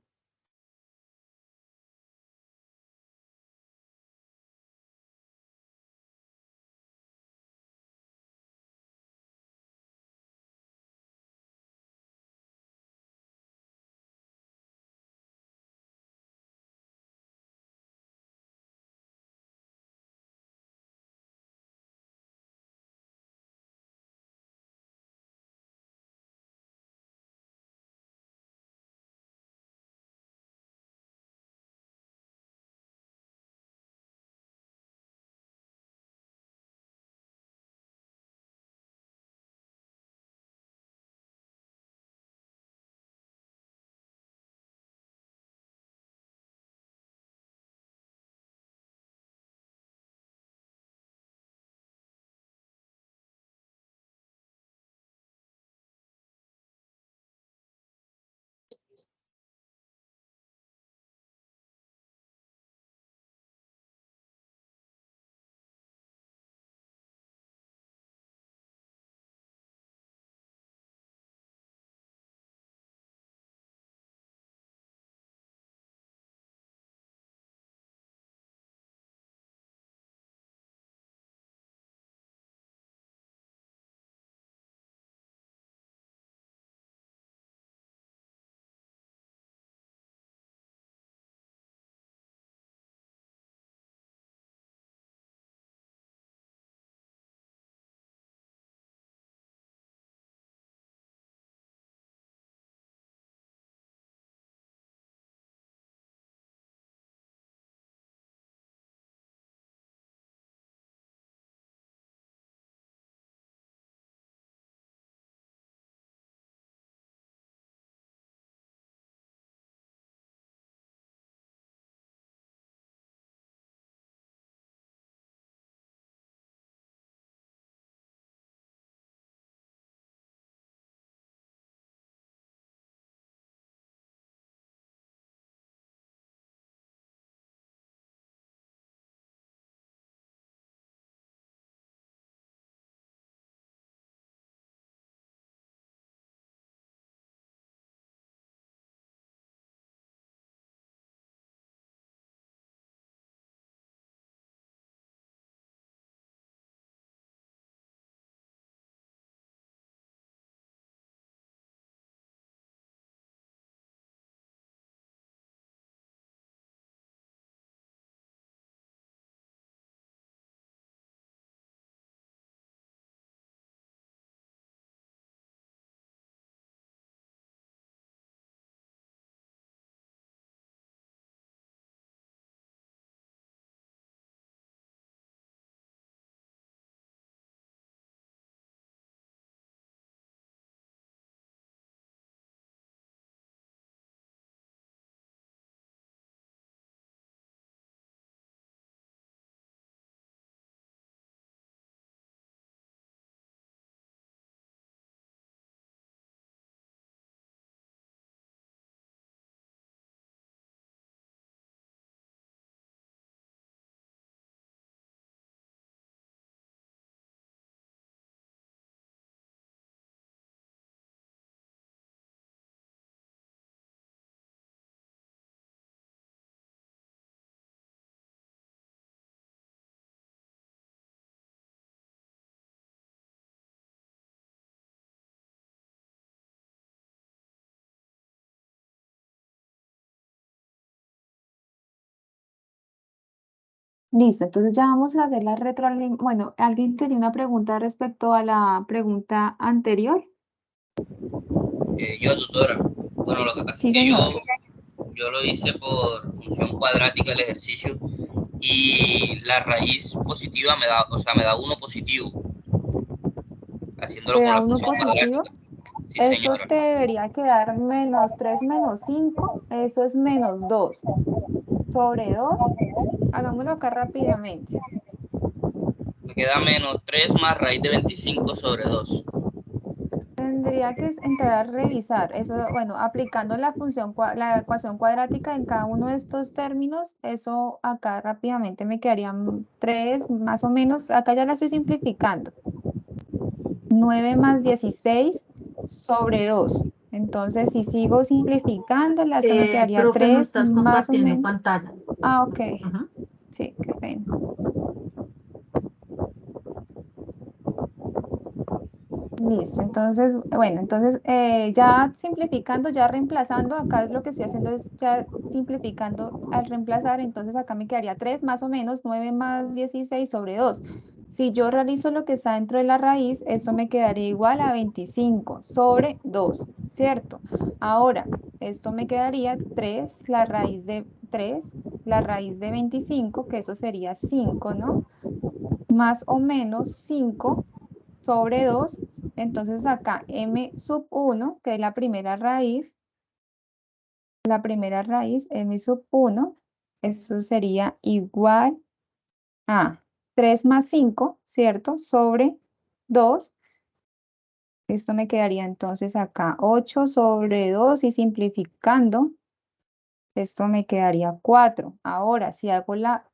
Listo, entonces ya vamos a hacer la retroalimentación. Bueno, ¿alguien tenía una pregunta respecto a la pregunta anterior? Yo, tutora. Bueno, lo que pasa Sí, es que señor. yo lo hice por función cuadrática el ejercicio y la raíz positiva me da, o sea, me da 1 positivo, haciéndolo ¿Te con da la uno función positivo? cuadrática. Sí, Eso señora. te debería quedar -3 -5. Eso es -2 sobre 2. Hagámoslo acá rápidamente. Me queda -3 más raíz de 25 sobre 2. Tendría que entrar a revisar eso, bueno, aplicando la función, la ecuación cuadrática en cada uno de estos términos, eso acá rápidamente me quedarían 3 más o menos, acá ya la estoy simplificando. 9 más 16 sobre 2. Entonces, si sigo simplificándola, eso me quedaría Profe, no 3 estás más o compartiendo menos. pantalla. Ah, ok, Ajá. sí, qué pena. Listo, entonces, bueno, entonces ya simplificando, ya reemplazando, acá lo que estoy haciendo es ya simplificando al reemplazar, entonces acá me quedaría 3 más o menos, 9 más 16 sobre 2. Si yo realizo lo que está dentro de la raíz, eso me quedaría igual a 25 sobre 2, ¿cierto? Ahora, esto me quedaría 3, la raíz de 3, la raíz de 25, que eso sería 5, ¿no? Más o menos 5 sobre 2. Entonces acá m sub 1, que es la primera raíz, m sub 1, eso sería igual a 3 más 5, ¿cierto? Sobre 2. Esto me quedaría entonces acá 8 sobre 2 y simplificando, esto me quedaría 4. Ahora, si hago la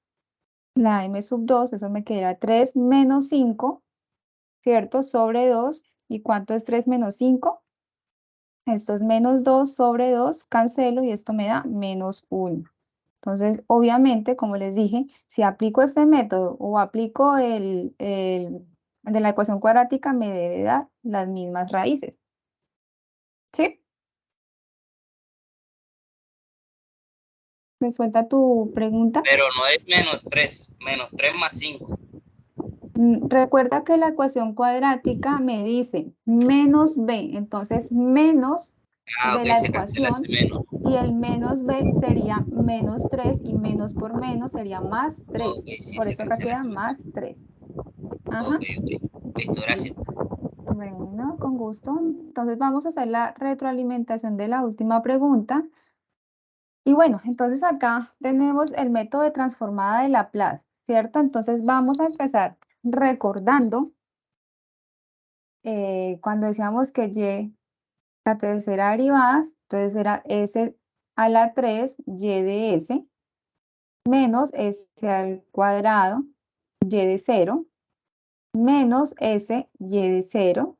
m sub 2, eso me quedaría 3 menos 5, ¿cierto? Sobre 2. ¿Y cuánto es 3 menos 5? Esto es -2 sobre 2, cancelo y esto me da -1. Entonces, obviamente, como les dije, si aplico este método o aplico el de la ecuación cuadrática, me debe dar las mismas raíces. ¿Sí? ¿Me suelta tu pregunta? Pero no es -3 más 5. Recuerda que la ecuación cuadrática me dice menos b, entonces menos Ah, de ok, la se cancela ese ecuación menos. y el menos b sería -3 y menos por menos sería más Ok, 3. sí, Por se eso acá cancela queda ese menos. +3. Ajá, Ok, ok. Listo, gracias. listo. Bueno, con gusto. Entonces vamos a hacer la retroalimentación de la última pregunta. Y bueno, entonces acá tenemos el método de transformada de Laplace, ¿cierto? Entonces vamos a empezar recordando cuando decíamos que y, la tercera derivada, entonces era s a la 3 y de s menos s al cuadrado y de 0 menos s y de 0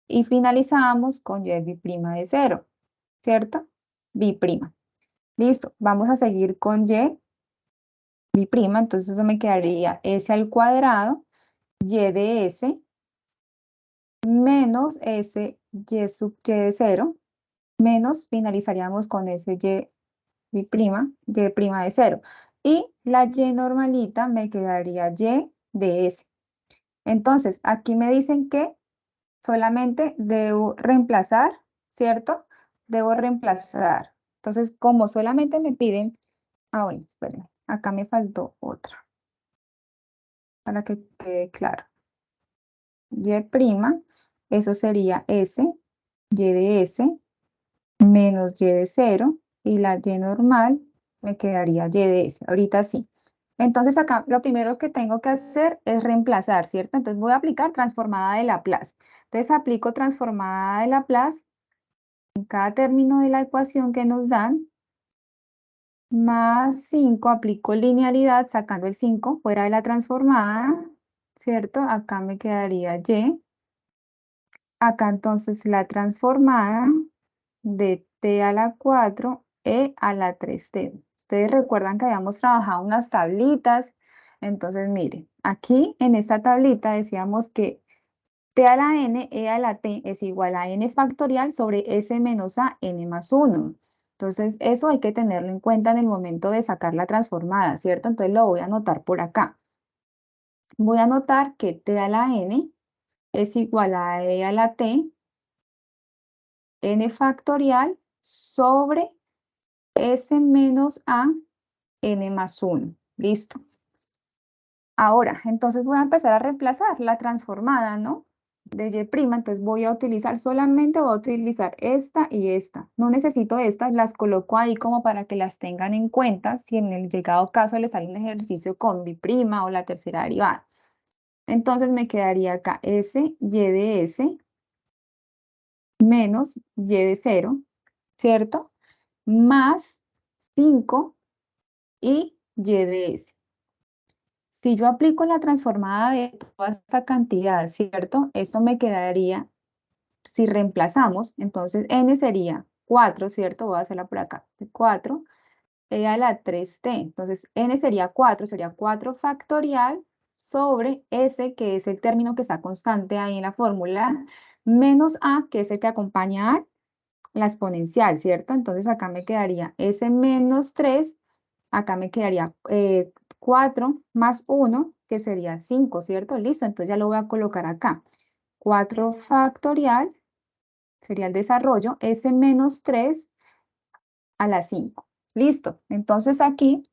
y finalizamos con y b' de 0, ¿cierto? B'. Listo, vamos a seguir con y b', entonces eso me quedaría s al cuadrado y de s menos s y sub y de 0 menos, finalizaríamos con ese y prima, y de 0. Y la y normalita me quedaría y de s. Entonces, aquí me dicen que solamente debo reemplazar, ¿cierto? Debo reemplazar. Entonces, como solamente me piden, bueno, esperen, acá me faltó otra, para que quede claro. Y', eso sería s, y de s, menos y de 0 y la y normal me quedaría y de s. Ahorita sí. Entonces acá lo primero que tengo que hacer es reemplazar, ¿cierto? Entonces voy a aplicar transformada de Laplace. Entonces aplico transformada de Laplace en cada término de la ecuación que nos dan, más 5, aplico linealidad sacando el 5 fuera de la transformada, ¿cierto? Acá me quedaría y. Acá entonces la transformada de t a la 4 e a la 3t. Ustedes recuerdan que habíamos trabajado unas tablitas. Entonces, miren, aquí en esta tablita decíamos que t a la n, e a la t es igual a n factorial sobre s menos a, n más 1. Entonces, eso hay que tenerlo en cuenta en el momento de sacar la transformada, ¿cierto? Entonces, lo voy a anotar por acá. Voy a anotar que t a la n es igual a e a la t, n factorial sobre s menos a n más 1. ¿Listo? Ahora, entonces voy a empezar a reemplazar la transformada, ¿no? De y', entonces voy a utilizar esta y esta. No necesito estas, las coloco ahí como para que las tengan en cuenta si en el llegado caso les sale un ejercicio con b' o la tercera derivada. Entonces me quedaría acá s y de s menos y de 0, ¿cierto? Más 5 y de s. Si yo aplico la transformada de toda esta cantidad, ¿cierto? Eso me quedaría, si reemplazamos, entonces n sería 4, ¿cierto? Voy a hacerla por acá, 4, e a la 3t. Entonces n sería 4 factorial sobre s, que es el término que está constante ahí en la fórmula, menos a, que es el que acompaña a la exponencial, ¿cierto? Entonces acá me quedaría s menos 3, acá me quedaría 4 más 1, que sería 5, ¿cierto? Listo, entonces ya lo voy a colocar acá. 4 factorial sería el desarrollo, s menos 3 a la 5. Listo, entonces aquí,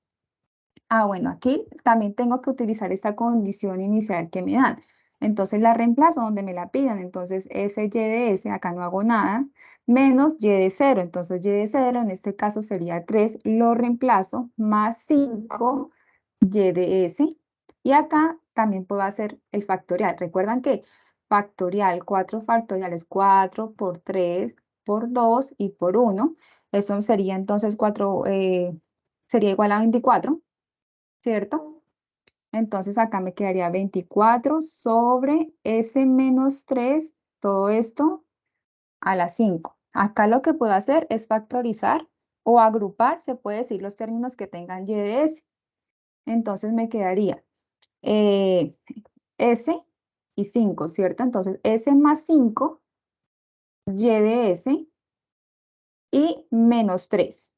bueno, aquí también tengo que utilizar esta condición inicial que me dan. Entonces la reemplazo donde me la pidan. Entonces s y de s, acá no hago nada, menos y de 0. Entonces y de 0 en este caso sería 3, lo reemplazo, más 5 y de s. Y acá también puedo hacer el factorial. Recuerdan que factorial, 4 factoriales, 4 por 3 por 2 y por 1. Eso sería entonces 4, sería igual a 24, ¿cierto? Entonces acá me quedaría 24 sobre s menos 3, todo esto a la 5. Acá lo que puedo hacer es factorizar o agrupar, se puede decir los términos que tengan y de s. Entonces me quedaría s y 5, ¿cierto? Entonces s más 5, y de s y menos 3.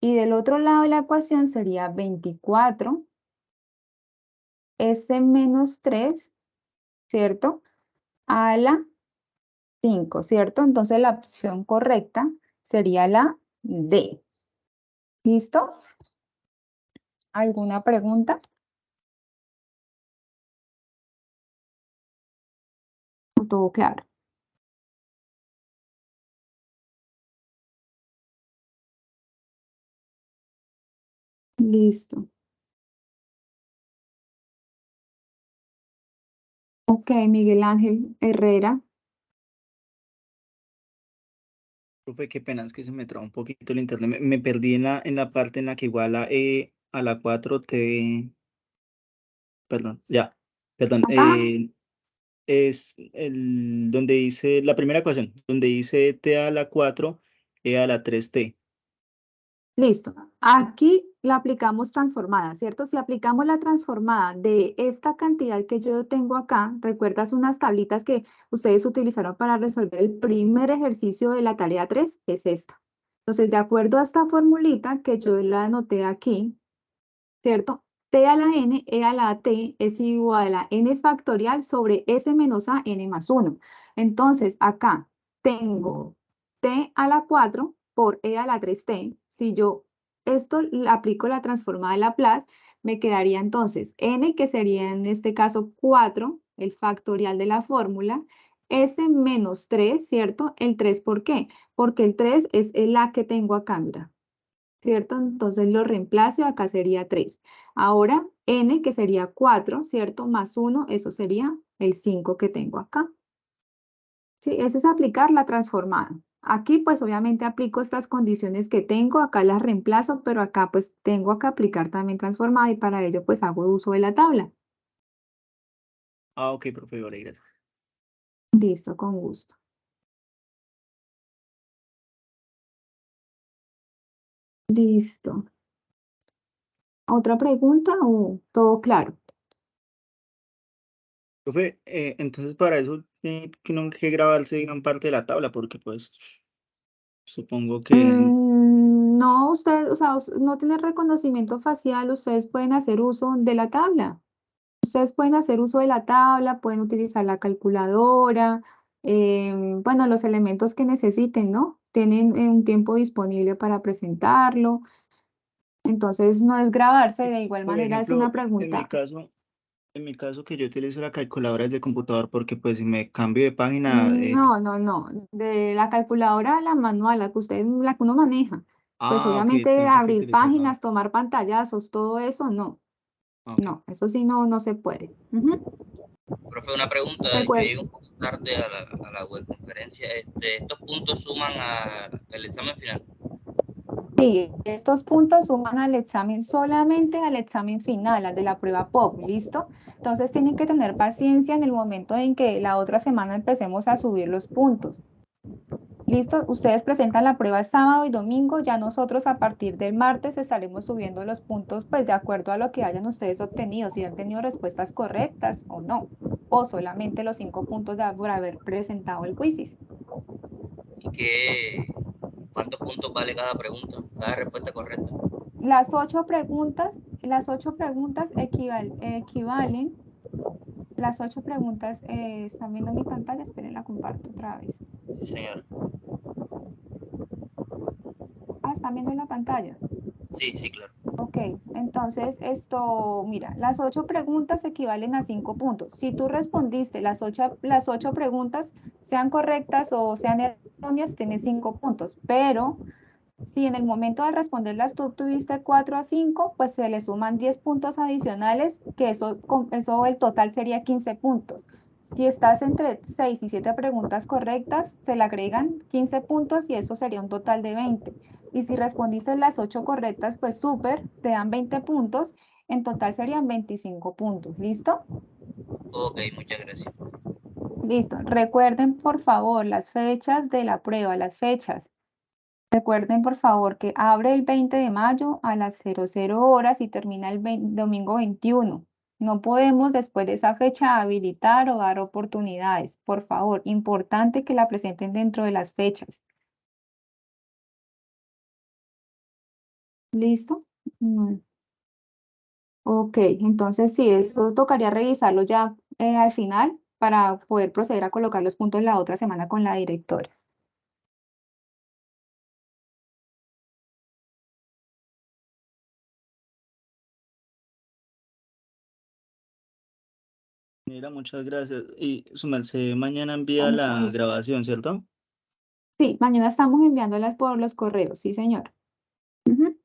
Y del otro lado de la ecuación sería 24 s menos 3, ¿cierto? A la 5, ¿cierto? Entonces la opción correcta sería la D. ¿Listo? ¿Alguna pregunta? ¿Todo claro? Listo. Ok, Miguel Ángel Herrera. Profe, qué pena, es que se me traba un poquito el internet. Me perdí en la parte en la que iguala e a la 4t. Perdón, ya. Perdón. Acá, Es el donde dice la primera ecuación, donde dice t a la 4, e a la 3t. listo. Aquí la aplicamos transformada, ¿cierto? Si aplicamos la transformada de esta cantidad que yo tengo acá, ¿recuerdas unas tablitas que ustedes utilizaron para resolver el primer ejercicio de la tarea 3? Es esta. Entonces, de acuerdo a esta formulita que yo la anoté aquí, ¿cierto? T a la n, e a la t es igual a n factorial sobre s menos a n más 1. Entonces, acá tengo t a la 4 por e a la 3t. Si yo esto aplico la transformada de Laplace, me quedaría entonces n, que sería en este caso 4, el factorial de la fórmula, s menos 3, ¿cierto? El 3, ¿por qué? Porque el 3 es el a que tengo acá, mira. ¿Cierto? Entonces lo reemplazo y acá sería 3. Ahora n, que sería 4, ¿cierto? Más 1, eso sería el 5 que tengo acá. Sí, ese es aplicar la transformada. Aquí pues obviamente aplico estas condiciones que tengo, acá las reemplazo, pero acá pues tengo que aplicar también transformada y para ello pues hago uso de la tabla. Ah, ok, profe, vale, gracias. Listo, con gusto. Listo. ¿Otra pregunta o todo claro? Profe, entonces para eso tiene que grabarse gran parte de la tabla, porque pues Supongo que No, usted, o sea, no tiene reconocimiento facial, ustedes pueden hacer uso de la tabla. Ustedes pueden hacer uso de la tabla, pueden utilizar la calculadora, bueno, los elementos que necesiten, ¿no? Tienen un tiempo disponible para presentarlo. Entonces, no es grabarse, de igual por manera es una ejemplo, pregunta. en mi caso que yo utilizo la calculadora desde el computador porque pues si me cambio de página, No, de la calculadora a la manual, la que usted, la que uno maneja. Pues ok, obviamente tengo que abrir utilizarla. páginas, tomar pantallazos, todo eso, no. Ok. No, eso sí no se puede. Ujú. Profe, una pregunta. Yo Recuer- llegué un poco tarde a la webconferencia. ¿Estos puntos suman al examen final? Sí, estos puntos suman al examen, solamente al examen final, al de la prueba POP, ¿listo? Entonces tienen que tener paciencia en el momento en que la otra semana empecemos a subir los puntos. ¿Listo? Ustedes presentan la prueba sábado y domingo, ya nosotros a partir del martes estaremos subiendo los puntos, pues de acuerdo a lo que hayan ustedes obtenido, si han tenido respuestas correctas o no, o solamente los 5 puntos por haber presentado el quizzes. ¿Y cuántos puntos vale cada pregunta, cada respuesta correcta? Las 8 preguntas equivalen, las 8 preguntas, ¿están viendo mi pantalla? Esperen, la comparto otra vez. Sí, señora. Ah, ¿están viendo la pantalla? Sí, sí, claro. Ok, entonces esto, mira, las 8 preguntas equivalen a 5 puntos. Si tú respondiste las ocho preguntas, sean correctas o sean erróneas, tienes 5 puntos. Pero si en el momento de responderlas tú obtuviste 4 a 5, pues se le suman 10 puntos adicionales, que eso el total sería 15 puntos. Si estás entre 6 y 7 preguntas correctas, se le agregan 15 puntos y eso sería un total de 20. Y si respondiste las 8 correctas, pues súper, te dan 20 puntos. En total serían 25 puntos. ¿Listo? Ok, muchas gracias. Listo. Recuerden, por favor, las fechas de la prueba, las fechas. Recuerden, por favor, que abre el 20 de mayo a las 00 horas y termina el domingo 21. No podemos después de esa fecha habilitar o dar oportunidades. Por favor, importante que la presenten dentro de las fechas. ¿Listo? Ok, entonces sí, eso tocaría revisarlo ya al final para poder proceder a colocar los puntos la otra semana con la directora. Mira, muchas gracias. Y su merced mañana envía Con mucho la gusto. grabación, ¿cierto? Sí, mañana estamos enviándolas por los correos, sí, señor. Ujú.